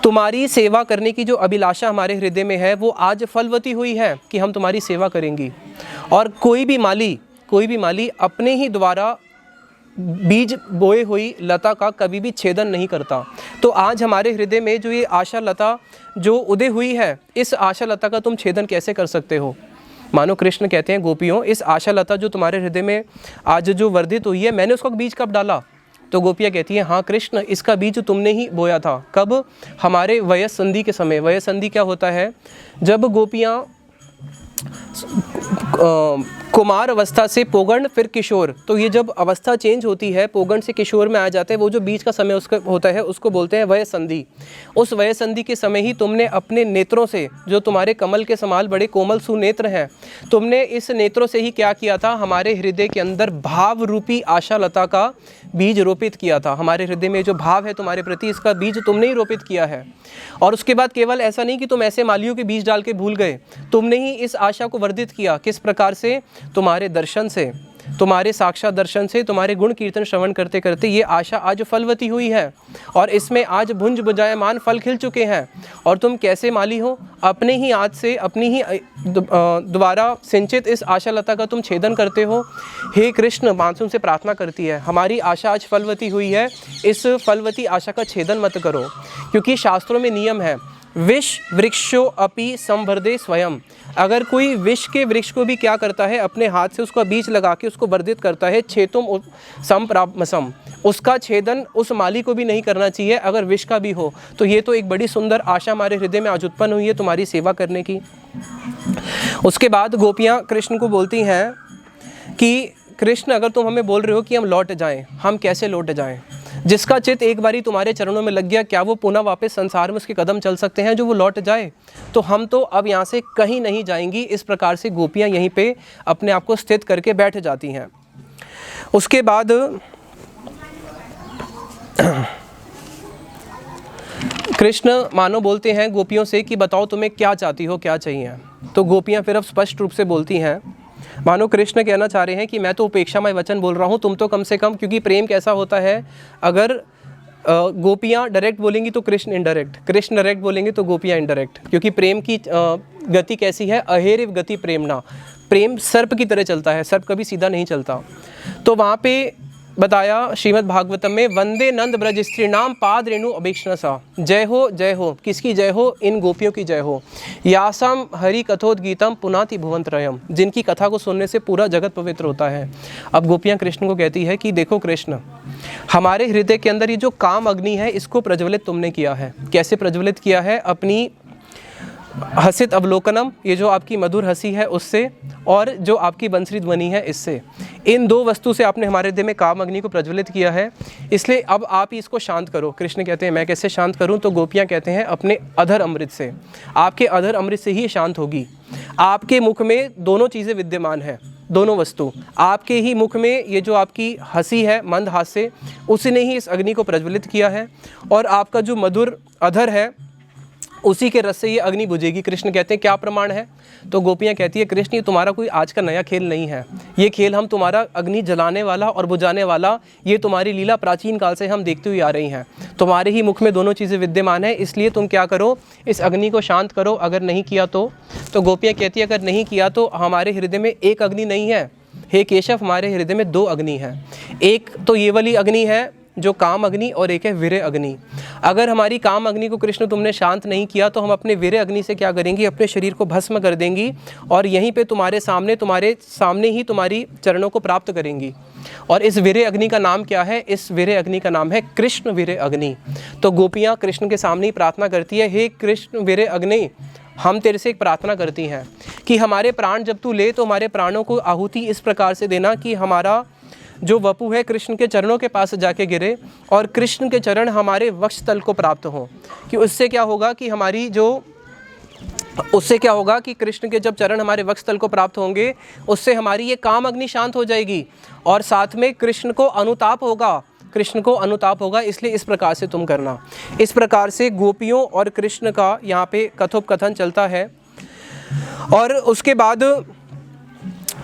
तुम्हारी सेवा करने की जो अभिलाषा हमारे हृदय में है, वो आज फलवती हुई है कि हम तुम्हारी सेवा करेंगी। और कोई भी माली अपने ही द्वारा बीज बोए हुई लता का कभी भी छेदन नहीं करता। तो आज हमारे हृदय में जो ये आशा लता जो उदय हुई है, इस आशा लता का तुम छेदन कैसे कर सकते हो? मानो कृष्ण कहते हैं, गोपियों, इस आशा लता जो तुम्हारे हृदय में आज जो वर्धित हुई है, मैंने उसका बीज कब डाला? तो गोपियाँ कहती हैं, हाँ कृष्ण, इसका बीज तुमने ही बोया था। कब? हमारे वयस संधि के समय। वयस संधि क्या होता है? जब गोपियाँ कुमार अवस्था से पोगण फिर किशोर, तो ये जब अवस्था चेंज होती है, पोगण से किशोर में आ जाते हैं, वो जो बीच का समय उसका होता है, उसको बोलते हैं वय संधि। उस वय संधि के समय ही तुमने अपने नेत्रों से, जो तुम्हारे कमल के समान बड़े कोमल सुनेत्र हैं, तुमने इस नेत्रों से ही क्या किया था? हमारे हृदय के अंदर भाव रूपी आशा लता का बीज रोपित किया था। हमारे हृदय में जो भाव है तुम्हारे प्रति, इसका बीज तुमने ही रोपित किया है। और उसके बाद केवल ऐसा नहीं कि तुम ऐसे मालियों के बीज डाल के भूल गए, तुमने ही इस आशा को वर्धित किया। किस प्रकार से? तुम्हारे दर्शन से, तुम्हारे साक्षात दर्शन से, तुम्हारे गुण कीर्तन श्रवण करते करते ये आशा आज फलवती हुई है, और इसमें आज भुंज बुझायमान फल खिल चुके हैं। और तुम कैसे माली हो? अपने ही आज से, अपनी ही द्वारा सिंचित इस आशा लता का तुम छेदन करते हो। हे कृष्ण, मानसून से प्रार्थना करती है, हमारी आशा आज फलवती हुई है, इस फलवती आशा का छेदन मत करो। क्योंकि शास्त्रों में नियम है, विष वृक्षो अपि संवर्धे स्वयं। अगर कोई विष के वृक्ष को भी क्या करता है? अपने हाथ से उसका बीज लगा के उसको वर्धित करता है, छेतुम संप्रापमसम, उसका छेदन उस माली को भी नहीं करना चाहिए अगर विष का भी हो। तो ये तो एक बड़ी सुंदर आशा हमारे हृदय में आज उत्पन्न हुई है तुम्हारी सेवा करने की। उसके बाद गोपियाँ कृष्ण को बोलती हैं कि कृष्ण, अगर तुम हमें बोल रहे हो कि हम लौट जाएं, हम कैसे लौट जाएं? जिसका चित्त एक बारी तुम्हारे चरणों में लग गया, क्या वो पुनः वापस संसार में उसके कदम चल सकते हैं जो वो लौट जाए? तो हम तो अब यहाँ से कहीं नहीं जाएंगी। इस प्रकार से गोपियाँ यहीं पे अपने आप को स्थित करके बैठ जाती हैं। उसके बाद कृष्ण मानो बोलते हैं गोपियों से कि बताओ तुम्हें क्या चाहती हो, क्या चाहिए? तो गोपियाँ फिर अब स्पष्ट रूप से बोलती हैं, मानो कृष्ण कहना चाह रहे हैं कि मैं तो उपेक्षामय वचन बोल रहा हूँ, तुम तो कम से कम, क्योंकि प्रेम कैसा होता है, अगर गोपियाँ डायरेक्ट बोलेंगी तो कृष्ण इनडायरेक्ट, कृष्ण डायरेक्ट बोलेंगे तो गोपियाँ इनडायरेक्ट। क्योंकि प्रेम की गति कैसी है? अहेरिव गति प्रेमना। प्रेम सर्प की तरह चलता है, सर्प कभी सीधा नहीं चलता। तो वहाँ पे बताया श्रीमद् भागवतम में, वंदे नंद ब्रज स्त्रीणाम पाद रेणु अभीक्ष्णसा। जय हो, जय हो। किसकी जय हो? इन गोपियों की जय हो। यासम हरि कथोद्गीतम पुनाति भुवंत्रयम, जिनकी कथा को सुनने से पूरा जगत पवित्र होता है। अब गोपियाँ कृष्ण को कहती है कि देखो कृष्ण, हमारे हृदय के अंदर ये जो काम अग्नि है, इसको प्रज्वलित तुमने किया है। कैसे प्रज्वलित किया है? अपनी हसित अवलोकनम, ये जो आपकी मधुर हंसी है उससे, और जो आपकी बंसरी ध्वनि है इससे, इन दो वस्तु से आपने हमारे हृदय में काम अग्नि को प्रज्वलित किया है। इसलिए अब आप ही इसको शांत करो। कृष्ण कहते हैं मैं कैसे शांत करूं? तो गोपियां कहते हैं अपने अधर अमृत से। आपके अधर अमृत से ही शांत होगी। आपके मुख में दोनों चीज़ें विद्यमान हैं, दोनों वस्तु। आपके ही मुख में ये जो आपकी हंसी है, मंद हास्य, उसी ने ही इस अग्नि को प्रज्वलित किया है, और आपका जो मधुर अधर है, उसी के रस से ये अग्नि बुझेगी। कृष्ण कहते हैं क्या प्रमाण है? तो गोपियाँ कहती है कृष्ण, ये तुम्हारा कोई आज का नया खेल नहीं है। ये खेल हम तुम्हारा अग्नि जलाने वाला और बुझाने वाला, ये तुम्हारी लीला प्राचीन काल से हम देखते हुए आ रही हैं। तुम्हारे ही मुख में दोनों चीज़ें विद्यमान है, इसलिए तुम क्या करो, इस अग्नि को शांत करो। अगर नहीं किया तो गोपियाँ कहती है अगर नहीं किया तो हमारे हृदय में एक अग्नि नहीं है, हे केशव, हमारे हृदय में 2 अग्नि है। एक तो ये वाली अग्नि है जो काम अग्नि, और एक है वीर्य अग्नि। अगर हमारी काम अग्नि को कृष्ण तुमने शांत नहीं किया तो हम अपने वीर्य अग्नि से क्या करेंगी, अपने शरीर को भस्म कर देंगी और यहीं पे तुम्हारे सामने ही तुम्हारी चरणों को प्राप्त करेंगी। और इस वीर्य अग्नि का नाम क्या है? इस वीर्य अग्नि का नाम है कृष्ण वीर्य अग्नि। तो गोपियाँ कृष्ण के सामने ही प्रार्थना करती है, हे कृष्ण वीर्य अग्नि, हम तेरे से एक प्रार्थना करती हैं कि हमारे प्राण जब तू ले तो हमारे प्राणों को आहुति इस प्रकार से देना कि हमारा जो वपु है कृष्ण के चरणों के पास जाके गिरे और कृष्ण के चरण हमारे वक्षस्थल को प्राप्त हों। कि उससे क्या होगा कि कृष्ण के जब चरण हमारे वक्षस्थल को प्राप्त होंगे उससे हमारी ये काम अग्नि शांत हो जाएगी और साथ में कृष्ण को अनुताप होगा। इसलिए इस प्रकार से तुम करना। इस प्रकार से गोपियों और कृष्ण का यहाँ पे कथोपकथन चलता है। और उसके बाद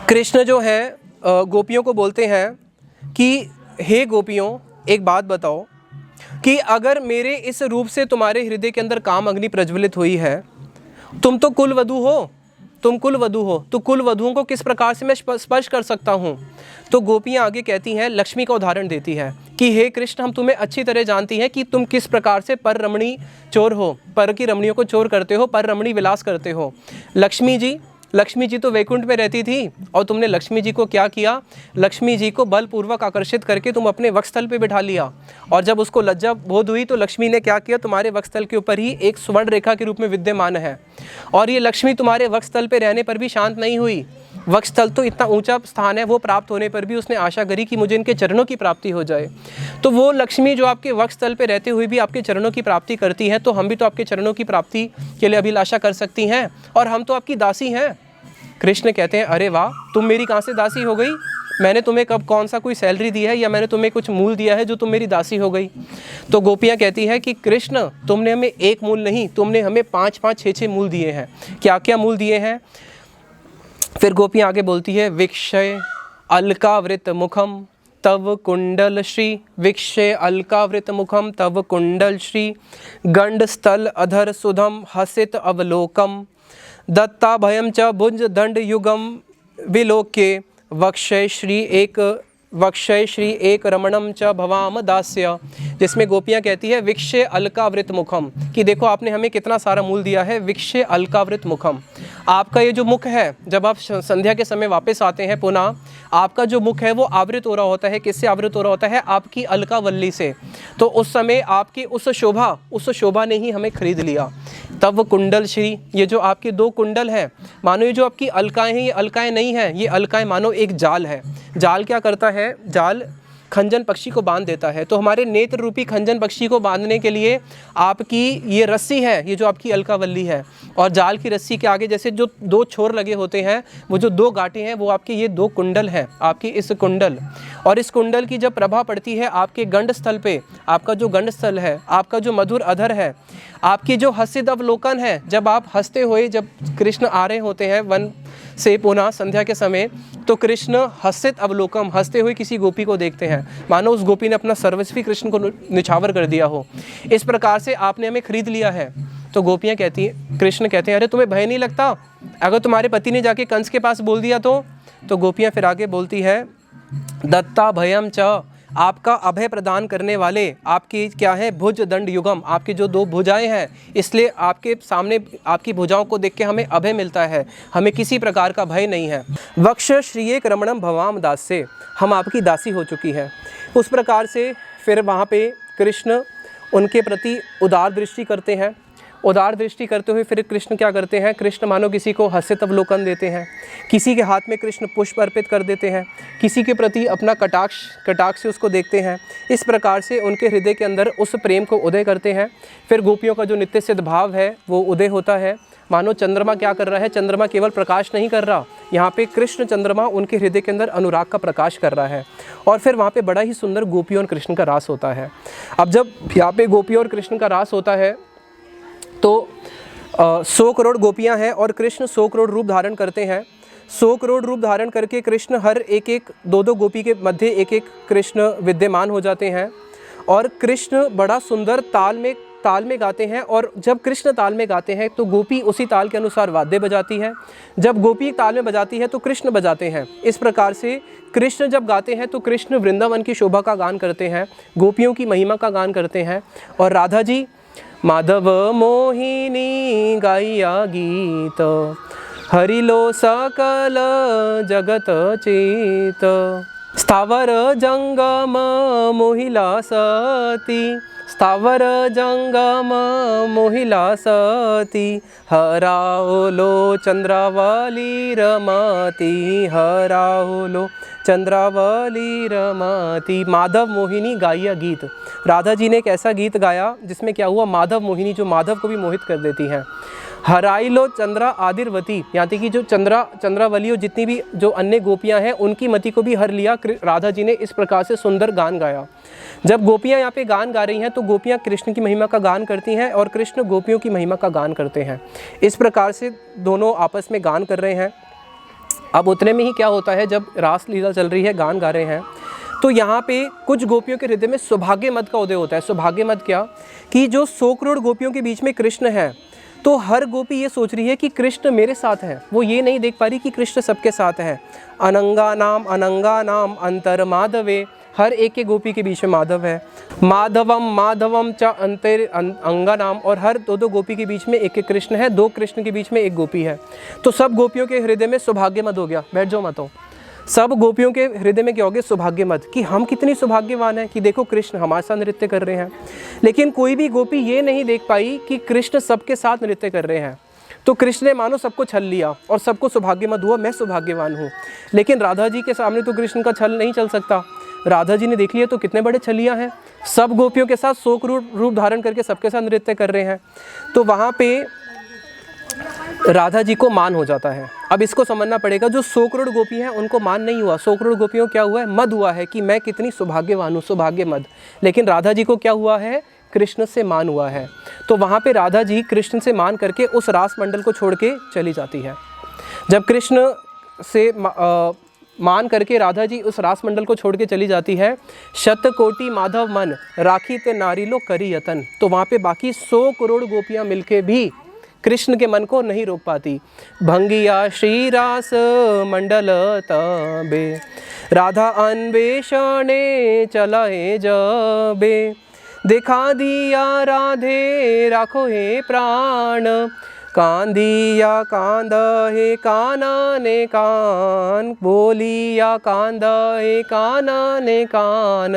कृष्ण जो है गोपियों को बोलते हैं कि हे गोपियों, एक बात बताओ कि अगर मेरे इस रूप से तुम्हारे हृदय के अंदर काम अग्नि प्रज्वलित हुई है, तुम तो कुलवधू हो, तो कुलवधुओं को किस प्रकार से मैं स्पर्श कर सकता हूँ? तो गोपियाँ आगे कहती हैं, लक्ष्मी का उदाहरण देती है कि हे कृष्ण, हम तुम्हें अच्छी तरह जानती हैं कि तुम किस प्रकार से पर रमणी चोर हो, पर की रमणियों को चोर करते हो, पर रमणी विलास करते हो। लक्ष्मी जी तो वैकुंठ में रहती थी और तुमने लक्ष्मी जी को क्या किया? लक्ष्मी जी को बलपूर्वक आकर्षित करके तुम अपने वक्षस्थल पे बिठा लिया और जब उसको लज्जा बोध हुई तो लक्ष्मी ने क्या किया? तुम्हारे वक्षस्थल के ऊपर ही एक स्वर्ण रेखा के रूप में विद्यमान है। और ये लक्ष्मी तुम्हारे वक्षस्थल पे रहने पर भी शांत नहीं हुई। वक्षस्थल तो इतना ऊंचा स्थान है, वो प्राप्त होने पर भी उसने आशा करी कि मुझे इनके चरणों की प्राप्ति हो जाए। तो वो लक्ष्मी जो आपके वक्षस्थल पे रहते हुए भी आपके चरणों की प्राप्ति करती है, तो हम भी तो आपके चरणों की प्राप्ति के लिए अभिलाषा कर सकती हैं और हम तो आपकी दासी हैं। कृष्ण कहते हैं, अरे वाह, तुम मेरी कहाँ से दासी हो गई? मैंने तुम्हें कब कौन सा कोई सैलरी दी है या मैंने तुम्हें कुछ मूल दिया है जो तुम मेरी दासी हो गई? तो गोपियाँ कहती है कि कृष्ण, तुमने हमें 1 मूल नहीं, तुमने हमें 5-5, 6-6 मूल दिए हैं। क्या क्या मूल दिए हैं? फिर गोपियाँ आगे बोलती है, विक्षय अलकावृत मुखम तव कुंडल श्री, विक्षय अलकावृत मुखम तव कुंडल श्री, गंड स्थल अधर सुधम हसित अवलोकम, दत्ता भयम च भुज दंड युगम विलोक्य, वक्षय श्री एक रमणम च भवाम दास्य। जिसमें गोपियाँ कहती है, विक्षय अलकावृत मुखम, कि देखो आपने हमें कितना सारा मूल दिया है। विक्षय अलकावृत मुखम, आपका ये जो मुख है, जब आप संध्या के समय वापस आते हैं पुनः, आपका जो मुख है वो आवृत हो रहा होता है। किससे आवृत हो रहा होता है? आपकी अलकावल्ली से। तो उस समय आपकी उस शोभा ने ही हमें खरीद लिया। तब कुंडल श्री, ये जो आपके 2 कुंडल हैं, मानो ये जो आपकी अलकाएँ हैं, ये अलकाएँ नहीं हैं, ये अलकाएँ मानो एक जाल है। जाल क्या करता है? जाल खंजन पक्षी को बांध देता है। तो हमारे नेत्र रूपी खंजन पक्षी को बांधने के लिए आपकी ये रस्सी है, ये जो आपकी अलकावल्ली है, और जाल की रस्सी के आगे जैसे जो 2 छोर लगे होते हैं, वो जो 2 गांठें हैं, वो आपके ये 2 कुंडल हैं, आपकी इस कुंडल। और इस कुंडल की जब प्रभा पड़ती है आपके गंड स्थल पे, आपका जो गंड स्थल है, आपका जो मधुर अधर है, आपकी जो हसित अवलोकन है, जब आप हंसते हुए जब कृष्ण आ रहे होते हैं वन से पुनः संध्या के समय, तो कृष्ण हसित अवलोकम, हंसते हुए किसी गोपी को देखते हैं, मानो उस गोपी ने अपना सर्वस्वी कृष्ण को निछावर कर दिया हो। इस प्रकार से आपने हमें खरीद लिया है। तो गोपियाँ कहती हैं, कृष्ण कहते हैं, अरे तुम्हें भय नहीं लगता? अगर तुम्हारे पति ने जाके कंस के पास बोल दिया तो गोपियाँ फिर आगे बोलती है, दत्ता भयम च, आपका अभय प्रदान करने वाले, आपकी क्या है? भुज दंड युगम, आपकी जो 2 भुजाएं हैं, इसलिए आपके सामने आपकी भुजाओं को देख के हमें अभय मिलता है, हमें किसी प्रकार का भय नहीं है। वक्ष श्री एक रमणम भवाम दास्य, हम आपकी दासी हो चुकी है। उस प्रकार से फिर वहाँ पे कृष्ण उनके प्रति उदार दृष्टि करते हैं। उदार दृष्टि करते हुए फिर कृष्ण क्या करते हैं? कृष्ण मानो किसी को हसित अवलोकन देते हैं, किसी के हाथ में कृष्ण पुष्प अर्पित कर देते हैं, किसी के प्रति अपना कटाक्ष से उसको देखते हैं। इस प्रकार से उनके हृदय के अंदर उस प्रेम को उदय करते हैं। फिर गोपियों का जो नित्य सिद्ध भाव है वो उदय होता है। मानो चंद्रमा क्या कर रहा है? चंद्रमा केवल प्रकाश नहीं कर रहा, यहाँ पे कृष्ण चंद्रमा उनके हृदय के अंदर अनुराग का प्रकाश कर रहा है। और फिर वहाँ पे बड़ा ही सुंदर गोपियों और कृष्ण का रास होता है। अब जब यहाँ पे गोपियों और कृष्ण का रास होता है तो 100 करोड़ गोपियाँ हैं और कृष्ण 100 करोड़ रूप धारण करते हैं। 100 करोड़ रूप धारण करके कृष्ण हर एक 2-2 गोपी के मध्य एक कृष्ण विद्यमान हो जाते हैं। और कृष्ण बड़ा सुंदर ताल में ताल में गाते हैं, और जब कृष्ण ताल में गाते हैं तो गोपी उसी ताल के अनुसार वाद्य बजाती है। जब गोपी ताल में बजाती है तो कृष्ण बजाते हैं। इस प्रकार से कृष्ण जब गाते हैं तो कृष्ण वृंदावन की शोभा का गान करते हैं, गोपियों की महिमा का गान करते हैं। और राधा जी माधव मोहिनी गाइया गीत, हरिलो सकल जगत चेत, स्थावर जंगम मोहिला सती, स्थावर जंगम मोहिला सती, हराओलो चंद्रावली रमती, हराओलो चंद्रावली रमती। माधव मोहिनी गाइया गीत, राधा जी ने एक ऐसा गीत गाया जिसमें क्या हुआ, माधव मोहिनी जो माधव को भी मोहित कर देती हैं। हराइलो चंद्रा आदिर्वती, यहाँ तक कि जो चंद्रावली और जितनी भी जो अन्य गोपियाँ हैं उनकी मति को भी हर लिया राधा जी ने। इस प्रकार से सुंदर गान गाया। जब गोपियाँ यहाँ पे गान गा रही हैं तो गोपियाँ कृष्ण की महिमा का गान करती हैं और कृष्ण गोपियों की महिमा का गान करते हैं। इस प्रकार से दोनों आपस में गान कर रहे हैं। अब उतने में ही क्या होता है, जब रास लीला चल रही है, गान गा रहे हैं, तो यहाँ पे कुछ गोपियों के हृदय में सौभाग्य मद का उदय होता है। सौभाग्य मद क्या, कि जो 100 करोड़ गोपियों के बीच में कृष्ण है, तो हर गोपी ये सोच रही है कि कृष्ण मेरे साथ है। वो ये नहीं देख पा रही कि कृष्ण सबके साथ है। अनंगा नाम अंतर माधवे, हर एक के गोपी के बीच में माधव है। माधवम च अंतर अंगा नाम, और हर दो गोपी के बीच में एक कृष्ण है, 2 कृष्ण के बीच में एक गोपी है। तो सब गोपियों के हृदय में सौभाग्य मद हो गया। बैठ जाओ मतों। सब गोपियों के हृदय में क्या हो गया, सौभाग्य मद, कि हम कितनी सौभाग्यवान हैं कि देखो कृष्ण हमारे साथ नृत्य कर रहे हैं। लेकिन कोई भी गोपी ये नहीं देख पाई कि कृष्ण सबके साथ नृत्य कर रहे हैं। तो कृष्ण ने मानो सबको छल लिया और सबको सौभाग्य मद हुआ, मैं सौभाग्यवान हूँ। लेकिन राधा जी के सामने तो कृष्ण का छल नहीं चल सकता। राधा जी ने देख लिया तो कितने बड़े छलिया हैं, सब गोपियों के साथ 100 करोड़ रूप धारण करके सबके साथ नृत्य कर रहे हैं। तो वहाँ पे राधा जी को मान हो जाता है। अब इसको समझना पड़ेगा, जो 100 करोड़ गोपी हैं उनको मान नहीं हुआ, 100 करोड़ गोपियों क्या हुआ है, मद हुआ है कि मैं कितनी सौभाग्यवान हूँ, सौभाग्य मद। लेकिन राधा जी को क्या हुआ है, कृष्ण से मान हुआ है। तो वहाँ पे राधा जी कृष्ण से मान करके उस रास मंडल को छोड़ के चली जाती है। जब कृष्ण से मान करके राधा जी उस रास मंडल को छोड़ के चली जाती है, शत कोटि माधव मन राखी ते नारी लो करी यतन, तो वहाँ पे बाकी 100 करोड़ गोपियाँ मिलके भी कृष्ण के मन को नहीं रोक पाती। भंगिया श्री रास मंडल तबे, राधा अन्वेषणे चलाए जबे, दिखा दिया राधे राखो हे प्राण, कांदिया कांद हे कानने कान, बोलिया कांद हे कानने कान।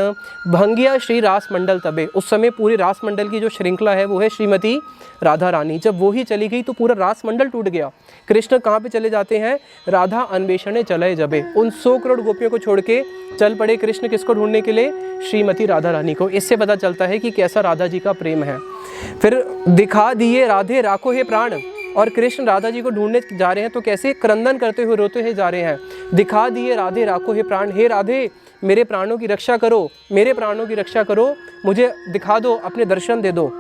भंगिया श्री रास मंडल तबे, उस समय पूरी रास मंडल की जो श्रृंखला है वो है श्रीमती राधा रानी। जब वो ही चली गई तो पूरा रास मंडल टूट गया। कृष्ण कहाँ पे चले जाते हैं, राधा अन्वेषणे चले जबे, उन 100 करोड़ गोपियों को छोड़ के चल पड़े कृष्ण किसको ढूंढने के लिए, श्रीमती राधा रानी को। इससे पता चलता है कि कैसा राधा जी का प्रेम है। फिर दिखा दिए राधे राखो हे प्राण, और कृष्ण राधा जी को ढूंढने जा रहे हैं तो कैसे क्रंदन करते हुए रोते हुए जा रहे हैं। दिखा दिए राधे राखो हे प्राण, हे राधे मेरे प्राणों की रक्षा करो, मेरे प्राणों की रक्षा करो, मुझे दिखा दो, अपने दर्शन दे दो।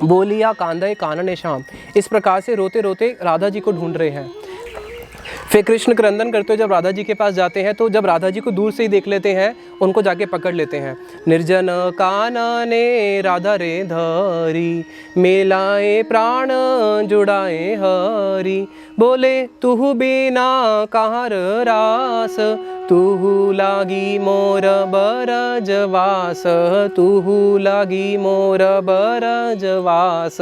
बोलिया कांदे कानने श्याम, इस प्रकार से रोते रोते राधा जी को ढूंढ रहे हैं। फिर कृष्ण क्रंदन करते हुए जब राधा जी के पास जाते हैं तो जब राधा जी को दूर से ही देख लेते हैं, उनको जाके पकड़ लेते हैं। निर्जन कानने राधा रे धरी, मेलाए प्राण जुड़ाए हरी, बोले तुहु बिना कहाँ रास, तुहु लागी मोर बरजवास, तुहु लागी मोर बरजवास।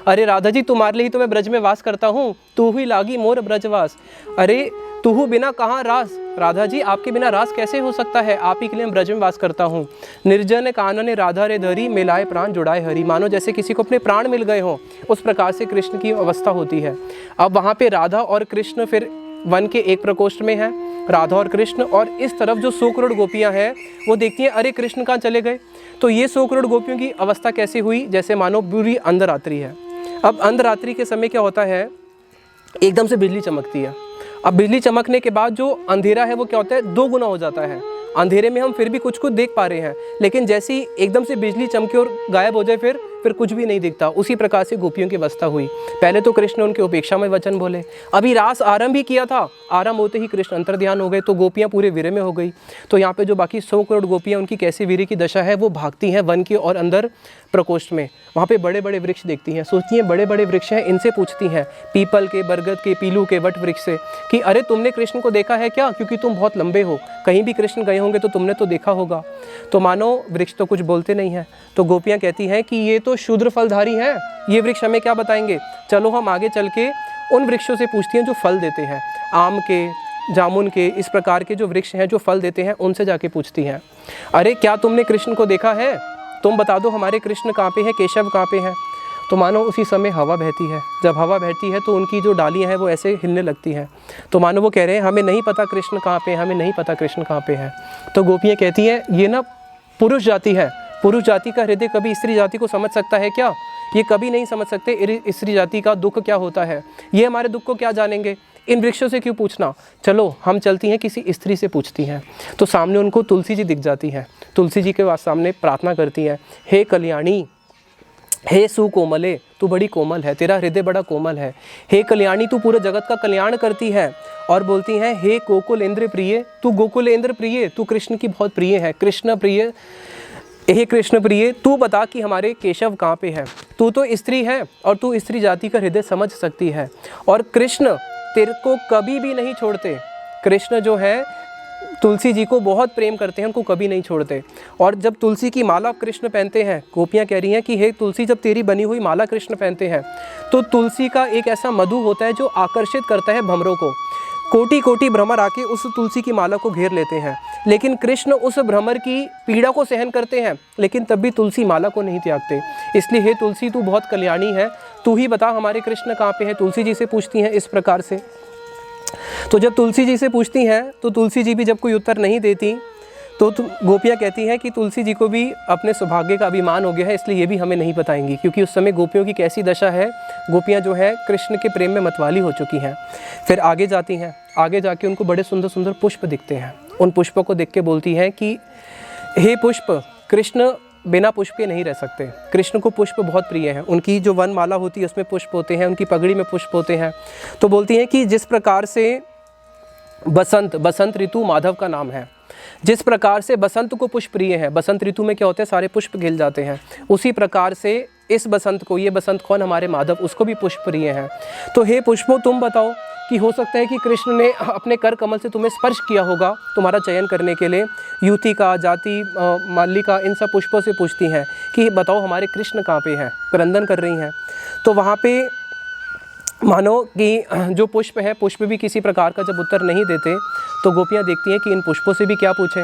अरे राधा जी तुम्हारे लिए ही तो मैं ब्रज में वास करता हूँ, तू ही लागी मोर ब्रजवास। अरे तुहु बिना कहाँ रास, राधा जी आपके बिना रास कैसे हो सकता है, आप ही के लिए ब्रज में वास करता हूँ। निर्जन कानने राधा रे धरी, मिलाए प्राण जुड़ाए हरी, मानो जैसे किसी को अपने प्राण मिल गए हों, उस प्रकार से कृष्ण की अवस्था होती है। अब वहाँ पे राधा और कृष्ण फिर वन के एक प्रकोष्ठ में है, राधा और कृष्ण, और इस तरफ जो 100 करोड़ गोपियाँ हैं वो देखती हैं अरे कृष्ण कहाँ चले गए। तो ये 100 करोड़ गोपियों की अवस्था कैसी हुई, जैसे मानो पूरी अंधरात्रि है। अब अंधरात्रि के समय क्या होता है, एकदम से बिजली चमकती है। अब बिजली चमकने के बाद जो अंधेरा है वो क्या होता है, 2 गुना हो जाता है। अंधेरे में हम फिर भी कुछ कुछ देख पा रहे हैं, लेकिन जैसे ही एकदम से बिजली चमके और गायब हो जाए, फिर फिर कुछ भी नहीं दिखता। उसी प्रकार से गोपियों की अवस्था हुई। पहले तो कृष्ण उनके उपेक्षा में वचन बोले, अभी रास आरंभ ही किया था, आरंभ होते ही कृष्ण अंतर्ध्यान हो गए, तो गोपियाँ पूरे वीरे में हो गई। तो यहाँ पे जो बाकी 100 करोड़ गोपियाँ, उनकी कैसी वीरे की दशा है, वो भागती हैं वन की और अंदर प्रकोष्ठ में। वहाँ पे बड़े बड़े वृक्ष देखती हैं, सोचती हैं बड़े बड़े वृक्ष हैं, इनसे पूछती हैं, पीपल के, बरगद के, पीलू के, वट वृक्ष से, कि अरे तुमने कृष्ण को देखा है क्या, क्योंकि तुम बहुत लंबे हो, कहीं भी कृष्ण गए होंगे तो तुमने तो देखा होगा। तो मानो वृक्ष तो कुछ बोलते नहीं हैं। तो गोपियाँ कहती हैं कि ये तो शूद्र फलधारी हैं, ये वृक्ष हमें क्या बताएंगे, चलो हम आगे चल के उन वृक्षों से पूछती हैं जो फल देते हैं, आम के, जामुन के, इस प्रकार के जो वृक्ष हैं जो फल देते हैं, उनसे जाके पूछती हैं, अरे क्या तुमने कृष्ण को देखा है, तुम बता दो हमारे कृष्ण कहाँ पे हैं, केशव कहाँ पे हैं। तो मानो उसी समय हवा बहती है, जब हवा बहती है तो उनकी जो डालियाँ हैं वो ऐसे हिलने लगती हैं। तो मानो वो कह रहे हैं हमें नहीं पता कृष्ण कहाँ पे, हमें नहीं पता कृष्ण कहाँ पे है। तो गोपियाँ कहती हैं ये ना पुरुष जाति है, पुरुष जाति का हृदय कभी स्त्री जाति को समझ सकता है क्या, ये कभी नहीं समझ सकते स्त्री जाति का दुख क्या होता है, ये हमारे दुख को क्या जानेंगे, इन वृक्षों से क्यों पूछना, चलो हम चलती हैं किसी स्त्री से पूछती हैं। तो सामने उनको तुलसी जी दिख जाती हैं, तुलसी जी के सामने प्रार्थना करती हैं, हे कल्याणी, हे सुकोमले, तू बड़ी कोमल है, तेरा हृदय बड़ा कोमल है, हे कल्याणी तू पूरे जगत का कल्याण करती है। और बोलती हैं हे गोकुल इंद्र प्रिय, तू गोकुल इंद्र प्रिय, तू कृष्ण की बहुत प्रिय है, कृष्ण प्रिय, हे कृष्ण प्रिय, तू बता कि हमारे केशव कहाँ पे है, तू तो स्त्री है और तू स्त्री जाति का हृदय समझ सकती है, और कृष्ण तेरे को कभी भी नहीं छोड़ते। कृष्ण जो है तुलसी जी को बहुत प्रेम करते हैं, उनको कभी नहीं छोड़ते। और जब तुलसी की माला कृष्ण पहनते हैं, गोपियाँ कह रही हैं कि हे तुलसी, जब तेरी बनी हुई माला कृष्ण पहनते हैं तो तुलसी का एक ऐसा मधु होता है जो आकर्षित करता है भ्रमरों को, कोटि कोटि भ्रमर आके उस तुलसी की माला को घेर लेते हैं, लेकिन कृष्ण उस भ्रमर की पीड़ा को सहन करते हैं, लेकिन तब भी तुलसी माला को नहीं त्यागते। इसलिए हे तुलसी तू बहुत कल्याणी है, तू ही बता हमारे कृष्ण कहाँ पे है। तुलसी जी से पूछती हैं इस प्रकार से। तो जब तुलसी जी से पूछती हैं तो तुलसी जी भी जब कोई उत्तर नहीं देती तो गोपियाँ कहती हैं कि तुलसी जी को भी अपने सौभाग्य का अभिमान हो गया है, इसलिए ये भी हमें नहीं बताएंगी, क्योंकि उस समय गोपियों की कैसी दशा है, गोपियाँ जो है कृष्ण के प्रेम में मतवाली हो चुकी हैं। फिर आगे जाती हैं, आगे जाके उनको बड़े सुंदर सुंदर पुष्प दिखते हैं, उन पुष्पों को देख के बोलती हैं कि हे पुष्प, कृष्ण बिना पुष्प के नहीं रह सकते, कृष्ण को पुष्प बहुत प्रिय है, उनकी जो वनमाला होती है उसमें पुष्प होते हैं, उनकी पगड़ी में पुष्प होते हैं। तो बोलती हैं कि जिस प्रकार से बसंत, बसंत ऋतु माधव का नाम है, जिस प्रकार से बसंत को पुष्प प्रिय है, बसंत ऋतु में क्या होता है सारे पुष्प खिल जाते हैं, उसी प्रकार से इस बसंत को, ये बसंत कौन, हमारे माधव, उसको भी पुष्प प्रिय है। तो हे पुष्पों तुम बताओ कि हो सकता है कि कृष्ण ने अपने कर कमल से तुम्हें स्पर्श किया होगा तुम्हारा चयन करने के लिए। युतिका, जाति, मालिका, इन सब पुष्पों से पूछती हैं कि बताओ हमारे कृष्ण कहाँ पे हैं, क्रंदन कर रही हैं। तो वहाँ पे मानो कि जो पुष्प है, पुष्प भी किसी प्रकार का जब उत्तर नहीं देते तो गोपियाँ देखती हैं कि इन पुष्पों से भी क्या पूछें।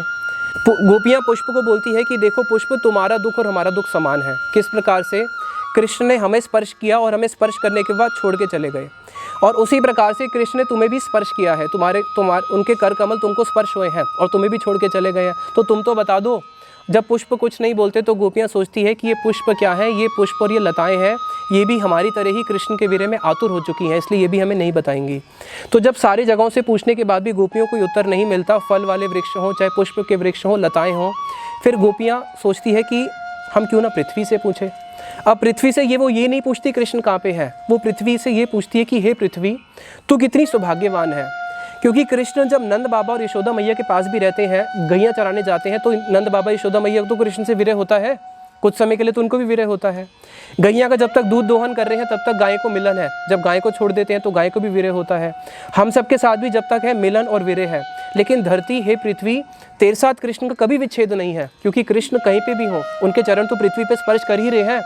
गोपियाँ पुष्प को बोलती है कि देखो पुष्प, तुम्हारा दुख और हमारा दुख समान है। किस प्रकार से कृष्ण ने हमें स्पर्श किया और हमें स्पर्श करने के बाद छोड़ के चले गए, और उसी प्रकार से कृष्ण ने तुम्हें भी स्पर्श किया है, तुम्हारे उनके कर कमल तुमको स्पर्श हुए हैं और तुम्हें भी छोड़ के चले गए हैं, तो तुम तो बता दो। जब पुष्प कुछ नहीं बोलते तो गोपियाँ सोचती है कि ये पुष्प क्या है, ये पुष्प और ये लताएं हैं, ये भी हमारी तरह ही कृष्ण के विरह में आतुर हो चुकी हैं, इसलिए ये भी हमें नहीं बताएंगी। तो जब सारी जगहों से पूछने के बाद भी गोपियों को उत्तर नहीं मिलता, फल वाले वृक्ष हों, चाहे पुष्प के वृक्ष हों, लताएं हों, फिर गोपियाँ सोचती है कि हम क्यों ना पृथ्वी से पूछें। अब पृथ्वी से वो ये नहीं पूछती कृष्ण कहाँ पे है, वो पृथ्वी से ये पूछती है कि हे पृथ्वी, तू कितनी सौभाग्यवान है, क्योंकि कृष्ण जब नंद बाबा और यशोदा मैया के पास भी रहते हैं, गैया चराने जाते हैं, तो नंद बाबा यशोदा मैया तो कृष्ण से विरह होता है, कुछ समय के लिए तो उनको भी विरह होता है। गैया का जब तक दूध दोहन कर रहे हैं तब तक गाय को मिलन है, जब गाय को छोड़ देते हैं तो गाय को भी विरह होता है। हम सबके साथ भी जब तक है मिलन और विरह है, लेकिन धरती, हे पृथ्वी, तेरे साथ कृष्ण का कभी विच्छेद नहीं है, क्योंकि कृष्ण कहीं पे भी हो उनके चरण तो पृथ्वी पे स्पर्श कर ही रहे हैं।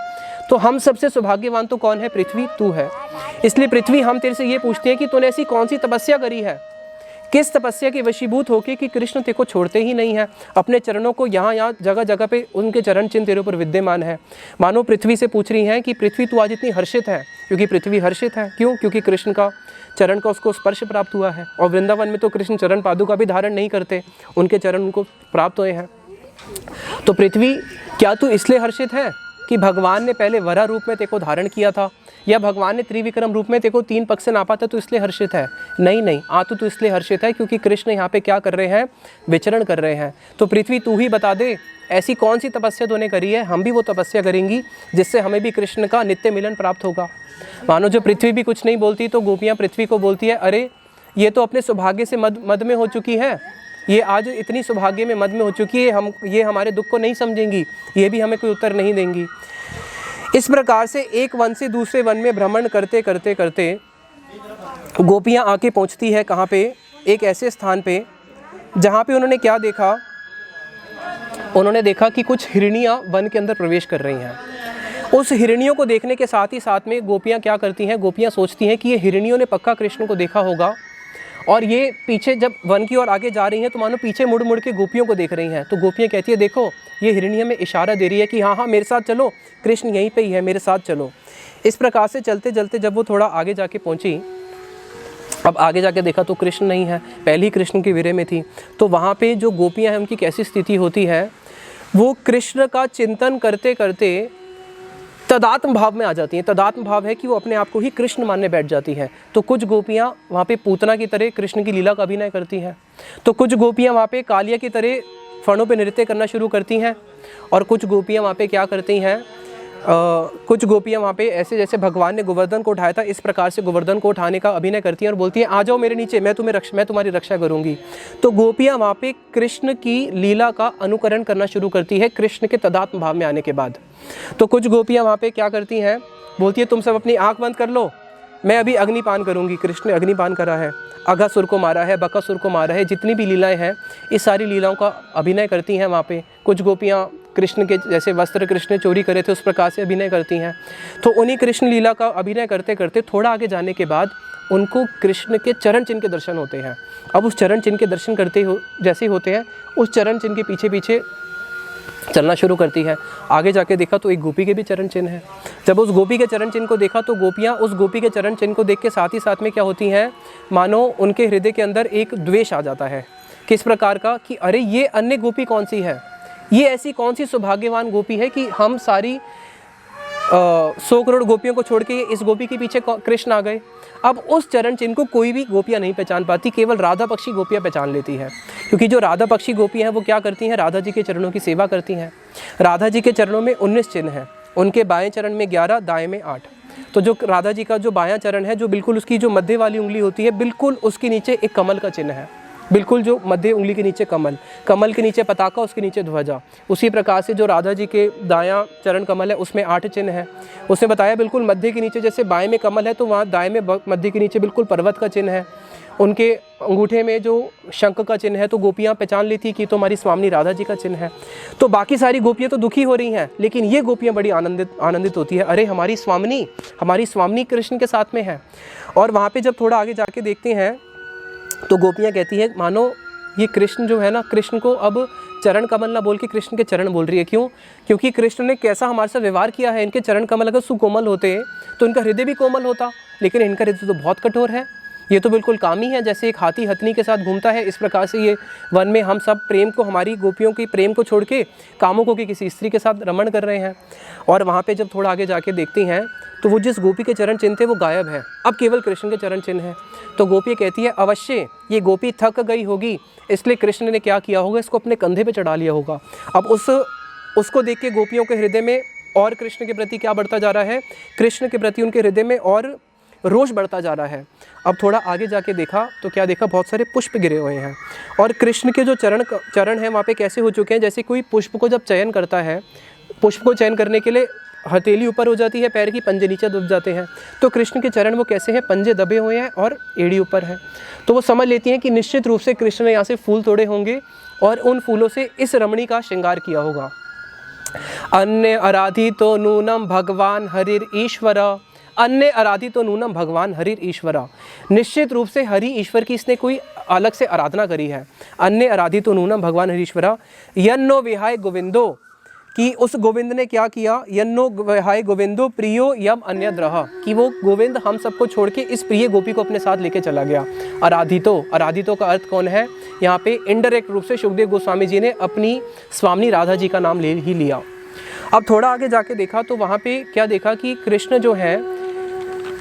तो हम सबसे सौभाग्यवान तो कौन है, पृथ्वी, तू है। इसलिए पृथ्वी हम तेरे से ये पूछते हैं कि तूने ऐसी कौन सी तपस्या करी है, किस तपस्या के वशीभूत होके कि कृष्ण तेरे को छोड़ते ही नहीं है, अपने चरणों को यहाँ जगह जगह पे उनके चरण चिन्ह तेरे ऊपर विद्यमान है। मानो पृथ्वी से पूछ रही हैं कि पृथ्वी तू आज इतनी हर्षित है, क्योंकि पृथ्वी हर्षित है क्यों, क्योंकि कृष्ण का चरण का उसको स्पर्श प्राप्त हुआ है, और वृंदावन में तो कृष्ण चरण पादुका भी धारण नहीं करते, उनके चरण उनको प्राप्त हुए हैं। तो पृथ्वी, क्या तू इसलिए हर्षित है, कि भगवान ने पहले वरा रूप में तेको धारण किया था, या भगवान ने त्रिविक्रम रूप में तेको 3 पग से नापा था तो इसलिए हर्षित है? नहीं नहीं, आतु तो इसलिए हर्षित है क्योंकि कृष्ण यहाँ पे क्या कर रहे हैं, विचरण कर रहे हैं। तो पृथ्वी तू ही बता दे ऐसी कौन सी तपस्या तूने करी है, हम भी वो तपस्या करेंगी जिससे हमें भी कृष्ण का नित्य मिलन प्राप्त होगा। मानो जो पृथ्वी भी कुछ नहीं बोलती तो गोपियाँ पृथ्वी को बोलती है, अरे ये तो अपने सौभाग्य से मद में हो चुकी है, ये आज इतनी सौभाग्य में मद में हो चुकी है, ये हमारे दुख को नहीं समझेंगी, ये भी हमें कोई उत्तर नहीं देंगी। इस प्रकार से एक वन से दूसरे वन में भ्रमण करते करते करते गोपियाँ आके पहुँचती है कहाँ पे, एक ऐसे स्थान पे जहाँ पे उन्होंने क्या देखा, उन्होंने देखा कि कुछ हिरनियाँ वन के अंदर प्रवेश कर रही हैं। उस हिरनियों को देखने के साथ ही साथ में गोपियाँ क्या करती हैं, गोपियाँ सोचती हैं कि ये हिरनियों ने पक्का कृष्ण को देखा होगा, और ये पीछे जब वन की ओर आगे जा रही हैं तो मानो पीछे मुड़ मुड़ के गोपियों को देख रही हैं। तो गोपियाँ कहती है देखो ये हिरनिया में इशारा दे रही है कि हाँ हाँ मेरे साथ चलो, कृष्ण यहीं पे ही है, मेरे साथ चलो। इस प्रकार से चलते चलते जब वो थोड़ा आगे जाके पहुँची, अब आगे जाके देखा तो कृष्ण नहीं है, पहले ही कृष्ण की विरह में थी। तो वहाँ पे जो गोपियाँ हैं उनकी कैसी स्थिति होती है, वो कृष्ण का चिंतन करते करते तदात्म भाव में आ जाती हैं। तदात्म भाव है कि वो अपने आप को ही कृष्ण मानने बैठ जाती हैं। तो कुछ गोपियाँ वहाँ पे पूतना की तरह कृष्ण की लीला का अभिनय करती हैं, तो कुछ गोपियाँ वहाँ पे कालिया की तरह फणों पे नृत्य करना शुरू करती हैं, और कुछ गोपियाँ वहाँ पे क्या करती हैं, कुछ गोपियाँ वहाँ पे ऐसे जैसे भगवान ने गोवर्धन को उठाया था इस प्रकार से गोवर्धन को उठाने का अभिनय करती हैं और बोलती हैं आ जाओ मेरे नीचे, मैं तुम्हारी रक्षा करूँगी। तो गोपियाँ वहाँ पे कृष्ण की लीला का अनुकरण करना शुरू करती है कृष्ण के तदात्म भाव में आने के बाद। तो कुछ गोपियाँ वहाँ पे क्या करती हैं, बोलती है तुम सब अपनी आँख बंद कर लो, मैं अभी अग्निपान करूँगी। कृष्ण ने अग्निपान करा है, अघासुर को मारा है, बकासुर को मारा है, जितनी भी लीलाएं हैं इस सारी लीलाओं का अभिनय करती हैं वहाँ पे। कुछ गोपियाँ कृष्ण के जैसे वस्त्र कृष्ण ने चोरी करे थे उस प्रकार से अभिनय करती हैं। तो उन्हीं कृष्ण लीला का अभिनय करते करते थोड़ा आगे जाने के बाद उनको कृष्ण के चरण चिन्ह के दर्शन होते हैं। अब उस चरण चिन्ह के दर्शन जैसे होते हैं, उस चरण चिन्ह के पीछे पीछे चलना शुरू करती है। आगे जाके देखा तो एक गोपी के भी चरण चिन्ह है। जब उस गोपी के चरण चिन्ह को देखा तो गोपियाँ उस गोपी के चरण चिन्ह को देख के साथ ही साथ में क्या होती हैं, मानो उनके हृदय के अंदर एक द्वेष आ जाता है। किस प्रकार का कि अरे ये अन्य गोपी कौन सी है, ये ऐसी कौन सी सौभाग्यवान गोपी है कि हम सारी 100 करोड़ गोपियों को छोड़ के इस गोपी के पीछे कृष्ण आ गए। अब उस चरण चिन्ह को कोई भी गोपियाँ नहीं पहचान पाती, केवल राधा पक्षी गोपियाँ पहचान लेती हैं। क्योंकि जो राधा पक्षी गोपियाँ हैं वो क्या करती हैं, राधा जी के चरणों की सेवा करती हैं। राधा जी के चरणों में 19 चिन्ह हैं, उनके बाएं चरण में 11, दाएं में 8। तो जो राधा जी का जो बायां चरण है, जो बिल्कुल उसकी जो मध्य वाली उंगली होती है, बिल्कुल उसके नीचे एक कमल का चिन्ह है। बिल्कुल जो मध्य उंगली के नीचे कमल, कमल के नीचे पताका, उसके नीचे ध्वजा। उसी प्रकार से जो राधा जी के दायां चरण कमल है उसमें 8 चिन्ह है। उसने बताया बिल्कुल मध्य के नीचे जैसे बाएं में कमल है तो वहाँ दाएं में मध्य के नीचे बिल्कुल पर्वत का चिन्ह है। उनके अंगूठे में जो शंख का चिन्ह है तो गोपियाँ पहचान ली थी कि तो हमारी स्वामी राधा जी का चिन्ह है। तो बाकी सारी गोपियाँ तो दुखी हो रही हैं, लेकिन ये गोपियाँ बड़ी आनंदित होती है, अरे हमारी स्वामिनी कृष्ण के साथ में है। और वहाँ पे जब थोड़ा आगे जाके देखते हैं तो गोपियाँ कहती है मानो ये कृष्ण जो है ना, कृष्ण को अब चरण कमल ना बोल के कृष्ण के चरण बोल रही है। क्यों? क्योंकि कृष्ण ने कैसा हमारे साथ व्यवहार किया है। इनके चरण कमल अगर सुकोमल होते तो इनका हृदय भी कोमल होता, लेकिन इनका हृदय तो बहुत कठोर है। ये तो बिल्कुल कामी है, जैसे एक हाथी हथनी के साथ घूमता है, इस प्रकार से ये वन में हम सब प्रेम को, हमारी गोपियों की प्रेम को छोड़ के कामुकों की किसी स्त्री के साथ रमण कर रहे हैं। और वहाँ पे जब थोड़ा आगे जाके देखती हैं तो वो जिस गोपी के चरण चिन्ह थे वो गायब है, अब केवल कृष्ण के चरण चिन्ह है। तो गोपी कहती है अवश्य ये गोपी थक गई होगी, इसलिए कृष्ण ने क्या किया होगा, इसको अपने कंधे पे चढ़ा लिया होगा। अब उसको देख के गोपियों के हृदय में और कृष्ण के प्रति क्या बढ़ता जा रहा है, कृष्ण के प्रति उनके हृदय में और रोष बढ़ता जा रहा है। अब थोड़ा आगे जाके देखा तो क्या देखा, बहुत सारे पुष्प गिरे हुए हैं और कृष्ण के जो चरण हैं वहाँ पे कैसे हो चुके हैं, जैसे कोई पुष्प को जब चयन करता है, पुष्प को चयन करने के लिए हथेली ऊपर हो जाती है, पैर की पंजे नीचे दब जाते हैं। तो कृष्ण के चरण वो कैसे हैं, पंजे दबे हुए हैं और एड़ी ऊपर है। तो वो समझ लेती हैं कि निश्चित रूप से कृष्ण ने यहाँ से फूल तोड़े होंगे और उन फूलों से इस रमणी का श्रृंगार किया होगा। अन्य आराधितो नूनम भगवान हरिर ईश्वर, अन्य आराधितो नूनम भगवान हरिर ईश्वरा। निश्चित रूप से हरि ईश्वर की इसने कोई अलग से आराधना करी है। अन्य आराधितो नूनम भगवान हरीश्वरा यन्नो विहाय गोविंदो, कि उस गोविंद ने क्या किया, यन्नो विहाय गोविंदो प्रियो यम अन्य द्रह, कि वो गोविंद हम सबको छोड़ के इस प्रिय गोपी को अपने साथ लेके चला गया। आराधितो का अर्थ कौन है, यहाँ पे इनडायरेक्ट रूप से सुखदेव गोस्वामी जी ने अपनी स्वामी राधा जी का नाम ले ही लिया। अब थोड़ा आगे जाके देखा तो वहाँ पे क्या देखा कि कृष्ण जो है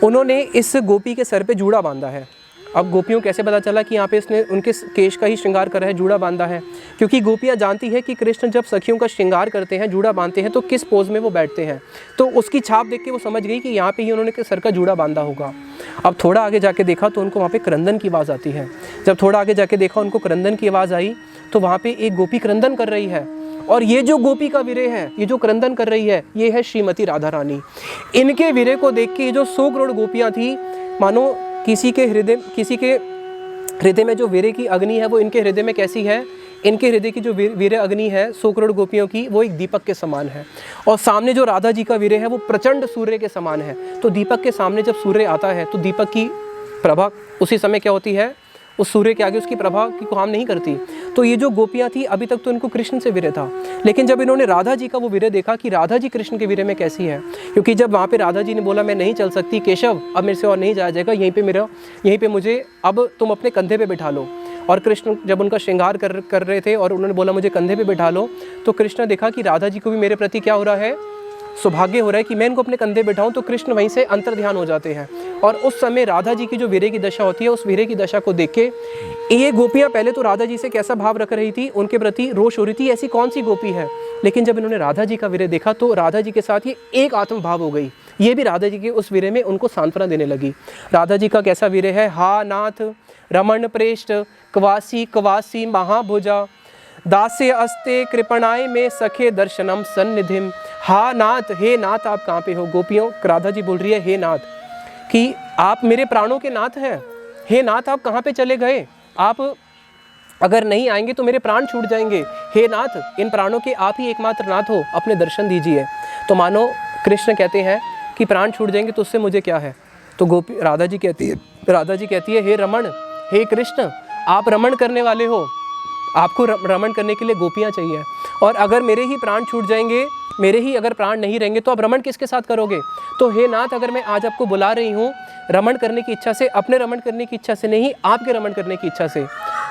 उन्होंने इस गोपी के सर पे जूड़ा बांधा है। अब गोपियों कैसे पता चला कि यहाँ पे इसने उनके केश का ही श्रृंगार करा है, जूड़ा बांधा है? क्योंकि गोपियाँ जानती है कि कृष्ण जब सखियों का श्रृंगार करते हैं, जूड़ा बांधते हैं, तो किस पोज में वो बैठते हैं। तो उसकी छाप देख के वो समझ गई कि यहाँ पे ही उन्होंने सर का जूड़ा बांधा होगा। अब थोड़ा आगे जाके देखा तो उनको वहाँ पे क्रंदन की आवाज़ आती है। जब थोड़ा आगे जाके देखा उनको क्रंदन की आवाज़ आई तो वहाँ पे एक गोपी क्रंदन कर रही है। और ये जो गोपी का विरह है, ये जो क्रंदन कर रही है, ये है श्रीमती राधा रानी। इनके विरह को देख के ये जो 100 करोड़ गोपियाँ थी, मानो किसी के हृदय में जो वीरे की अग्नि है वो इनके हृदय में कैसी है? इनके हृदय की जो वीर अग्नि है 100 करोड़ गोपियों की, वो एक दीपक के समान है। और सामने जो राधा जी का वीर है वो प्रचंड सूर्य के समान है। तो दीपक के सामने जब सूर्य आता है तो दीपक की प्रभा उसी समय क्या होती है? उस सूर्य के आगे उसकी प्रभा की काम नहीं करती। तो ये जो गोपियाँ थी अभी तक तो इनको कृष्ण से विरह था, लेकिन जब इन्होंने राधा जी का वो विरह देखा कि राधा जी कृष्ण के विरह में कैसी है, क्योंकि जब वहाँ पे राधा जी ने बोला मैं नहीं चल सकती केशव, अब मेरे से और नहीं जाया जाएगा, यहीं पे मुझे अब तुम अपने कंधे पे बिठा लो। और कृष्ण जब उनका श्रृंगार कर रहे थे और उन्होंने बोला मुझे कंधे पे बिठा लो, तो कृष्ण देखा कि राधा जी को भी मेरे प्रति क्या हो रहा है? सौभाग्य हो रहा है कि मैं इनको अपने कंधे बिठाऊं। तो कृष्ण वहीं से अंतर ध्यान हो जाते हैं। और उस समय राधा जी की जो वीरे की दशा होती है, उस वीरे की दशा को देख के ये गोपियाँ पहले तो राधा जी से कैसा भाव रख रही थी, उनके प्रति रोष हो रही थी, ऐसी कौन सी गोपी है। लेकिन जब इन्होंने राधा जी का वीरे देखा तो राधा जी के साथ ये एक आत्म भाव हो गई। ये भी राधा जी के उस वीरे में उनको सांत्वना देने लगी। राधा जी का कैसा वीरे है? हा नाथ रमण प्रेष्ठ क्वासी क्वासी महाभुजा दास्य अस्ते कृपणाय में सखे दर्शनम सन्निधिम। हा नाथ, हे नाथ आप कहाँ पे हो? गोपियों राधा जी बोल रही है हे नाथ, कि आप मेरे प्राणों के नाथ हैं। हे नाथ आप कहाँ पे चले गए? आप अगर नहीं आएंगे तो मेरे प्राण छूट जाएंगे। हे नाथ, इन प्राणों के आप ही एकमात्र नाथ हो, अपने दर्शन दीजिए। तो मानो कृष्ण कहते हैं कि प्राण छूट जाएंगे तो उससे मुझे क्या है? तो राधा जी कहती है हे रमण, हे कृष्ण, आप रमण करने वाले हो, आपको रमण करने के लिए गोपियाँ चाहिए। और अगर मेरे ही प्राण छूट जाएंगे, मेरे ही अगर प्राण नहीं रहेंगे तो आप रमण किसके साथ करोगे? तो हे नाथ, अगर मैं आज आपको बुला रही हूँ रमण करने की इच्छा से, अपने रमण करने की इच्छा से नहीं, आपके रमण करने की इच्छा से।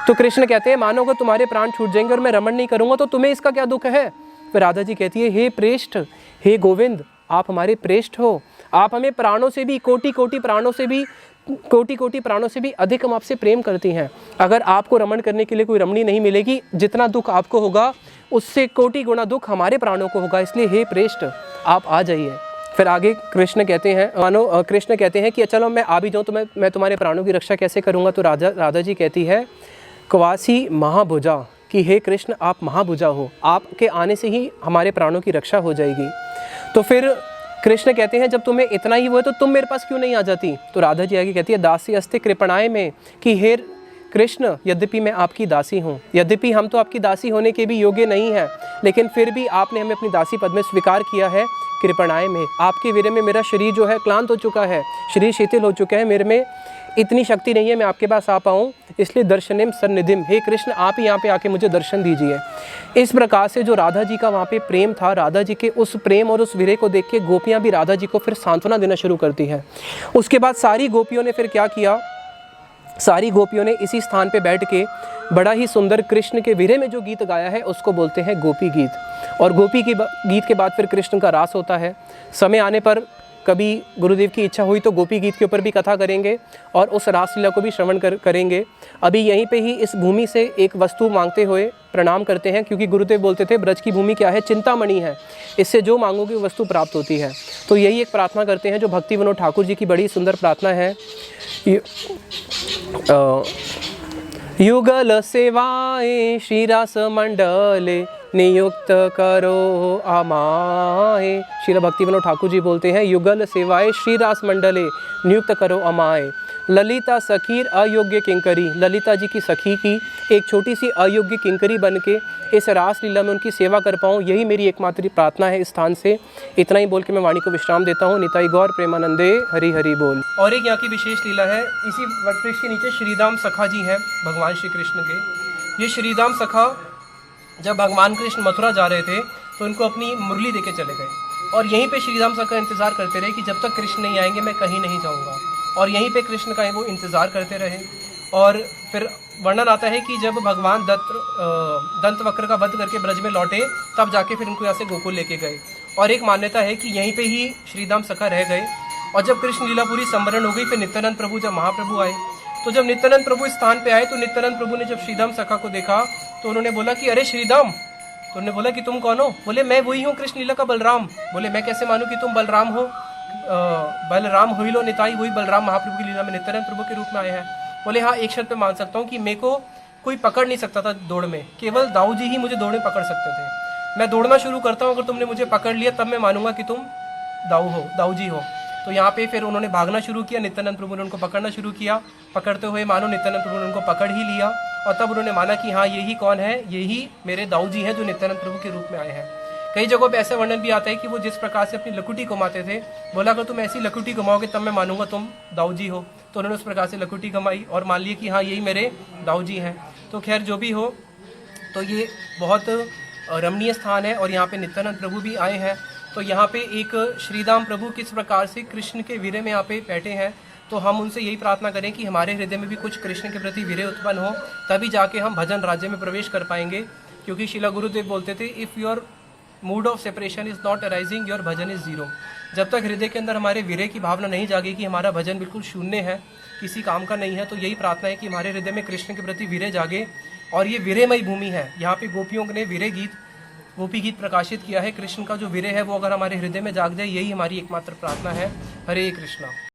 तो कृष्ण कहते हैं मानो अगर तुम्हारे प्राण छूट जाएंगे और मैं रमण नहीं करूँगा तो तुम्हें इसका क्या दुख है? फिर राधा जी कहती है हे प्रेष्ठ, हे गोविंद, आप हमारे प्रेष्ठ हो, आप हमें प्राणों से भी कोटि कोटि प्राणों से भी अधिक हम आपसे प्रेम करती हैं। अगर आपको रमण करने के लिए कोई रमणी नहीं मिलेगी, जितना दुख आपको होगा उससे कोटि गुना दुख हमारे प्राणों को होगा, इसलिए हे प्रेष्ठ आप आ जाइए। फिर आगे कृष्ण कहते हैं कि चलो मैं आ भी जाऊँ तो मैं तुम्हारे प्राणों की रक्षा कैसे करूँगा? तो राधा जी कहती है क्वासी महाभुजा, कि हे कृष्ण आप महाभुजा हो, आपके आने से ही हमारे प्राणों की रक्षा हो जाएगी। तो फिर कृष्ण कहते हैं जब तुम्हें इतना ही वो है तो तुम मेरे पास क्यों नहीं आ जाती? तो राधा जी आगे कहती है दासी अस्ते कृपणाय में, कि हे कृष्ण यद्यपि मैं आपकी दासी हूँ, यद्यपि हम तो आपकी दासी होने के भी योग्य नहीं हैं, लेकिन फिर भी आपने हमें अपनी दासी पद में स्वीकार किया है। कृपणाय में, आपके वीरे में मेरा शरीर जो है क्लांत हो चुका है, शरीर शिथिल हो चुका है, मेरे में इतनी शक्ति नहीं है मैं आपके पास आ पाऊँ, इसलिए दर्शनिम सन्निधिम, हे कृष्ण आप यहाँ पे आके मुझे दर्शन दीजिए। इस प्रकार से जो राधा जी का वहाँ पे प्रेम था, राधा जी के उस प्रेम और उस वीरे को देख के गोपियाँ भी राधा जी को फिर सांत्वना देना शुरू करती हैं। उसके बाद सारी गोपियों ने फिर क्या किया? सारी गोपियों ने इसी स्थान पे बैठ के बड़ा ही सुंदर कृष्ण के वीरे में जो गीत गाया है उसको बोलते हैं गोपी गीत। और गोपी की गीत के बाद फिर कृष्ण का रास होता है। समय आने पर कभी गुरुदेव की इच्छा हुई तो गोपी गीत के ऊपर भी कथा करेंगे और उस रासलीला को भी श्रवण करेंगे। अभी यहीं पे ही इस भूमि से एक वस्तु मांगते हुए प्रणाम करते हैं, क्योंकि गुरुदेव बोलते थे ब्रज की भूमि क्या है? चिंतामणि है, इससे जो मांगोगे वो वस्तु प्राप्त होती है। तो यही एक प्रार्थना करते हैं जो भक्ति विनोद ठाकुर जी की बड़ी सुंदर प्रार्थना है। युगल सेवाए श्री रास मंडले नियुक्त करो अमाए। श्री भक्ति विनोद ठाकुर जी बोलते हैं युगल सेवाए श्री रास मंडले नियुक्त करो अमाए। ललिता सखीर अयोग्य किंकरी, ललिता जी की सखी की एक छोटी सी अयोग्य किंकरी बन के इस रास लीला में उनकी सेवा कर पाऊँ, यही मेरी एकमात्र प्रार्थना है इस स्थान से। इतना ही बोल के मैं वाणी को विश्राम देता हूँ। निताई गौर प्रेमानंदे हरि हरि बोल। और एक यहाँ की विशेष लीला है, इसी वटवृक्ष के नीचे श्रीराम सखा जी हैं भगवान श्री कृष्ण के। ये श्रीराम सखा जब भगवान कृष्ण मथुरा जा रहे थे तो उनको अपनी मुरली देके चले गए और यहीं पे श्रीराम सखा इंतज़ार करते रहे कि जब तक कृष्ण नहीं आएंगे मैं कहीं नहीं जाऊँगा। और यहीं पे कृष्ण का वो इंतज़ार करते रहे। और फिर वर्णन आता है कि जब भगवान दंतवक्र का वध करके ब्रज में लौटे तब जाके फिर उनको यहाँ से गोकुल लेके गए। और एक मान्यता है कि यहीं पे ही श्रीधाम सखा रह गए। और जब कृष्ण लीला पूरी संवरण हो गई, फिर नित्यानंद प्रभु जब महाप्रभु आए, तो जब नित्यानंद प्रभु इस स्थान पे आए तो नित्यानंद प्रभु ने जब श्रीधाम सखा को देखा तो उन्होंने बोला कि अरे श्रीधाम। तो उन्होंने बोला कि तुम कौन हो? बोले मैं वही हूँ कृष्ण लीला का बलराम। बोले मैं कैसे मानूं कि तुम बलराम हो? बलराम हुई लो निताई, वही बलराम महाप्रभु की लीला में नित्यानंद प्रभु के रूप में आए हैं। बोले हाँ, एक शर्त पे मान सकता हूँ कि मेरे को कोई पकड़ नहीं सकता था दौड़ में, केवल दाऊ जी ही मुझे दौड़ में पकड़ सकते थे। मैं दौड़ना शुरू करता हूँ, अगर तुमने मुझे पकड़ लिया तब मैं मानूंगा कि तुम दाऊ जी हो। तो यहाँ पे फिर उन्होंने भागना शुरू किया, नित्यानंद प्रभु ने उनको पकड़ना शुरू किया। पकड़ते हुए मानो नित्यानंद प्रभु ने उनको पकड़ ही लिया, और तब उन्होंने माना कि हाँ यही कौन है, यही मेरे दाऊ जी हैं जो नित्यानंद प्रभु के रूप में आए हैं। कई जगहों पे ऐसा वर्णन भी आता है कि वो जिस प्रकार से अपनी लकुटी घुमाते थे, बोला अगर तुम ऐसी लकुटी घुमाओगे तब मैं मानूंगा तुम दाऊ जी हो। तो उन्होंने उस प्रकार से लकुटी घुमाई और मान लिया कि हाँ यही मेरे दाऊ जी हैं। तो खैर जो भी हो, तो ये बहुत रमणीय स्थान है और यहाँ पे नित्यानंद प्रभु भी आए हैं। तो यहाँ पे एक श्रीधाम प्रभु किस प्रकार से कृष्ण के वीरे में यहाँ पे बैठे हैं, तो हम उनसे यही प्रार्थना करें कि हमारे हृदय में भी कुछ कृष्ण के प्रति वीरे उत्पन्न हो, तभी जाके हम भजन राज्य में प्रवेश कर पाएंगे। क्योंकि शिला गुरुदेव बोलते थे, if your mood off separation is not arising your bhajan is zero. जब तक हृदय के अंदर हमारे वीरे की भावना नहीं जागेगी, हमारा भजन बिल्कुल शून्य है, किसी काम का नहीं है। तो यही प्रार्थना है कि हमारे हृदय में कृष्ण के प्रति वीरे जागे। और ये वीरेमयी भूमि है, यहाँ पे गोपियों ने वीरे गीत, गोपी गीत प्रकाशित किया है। कृष्ण का जो वीरे है वो अगर हमारे हृदय में जाग जाए, यही हमारी एकमात्र प्रार्थना है। हरे कृष्णा।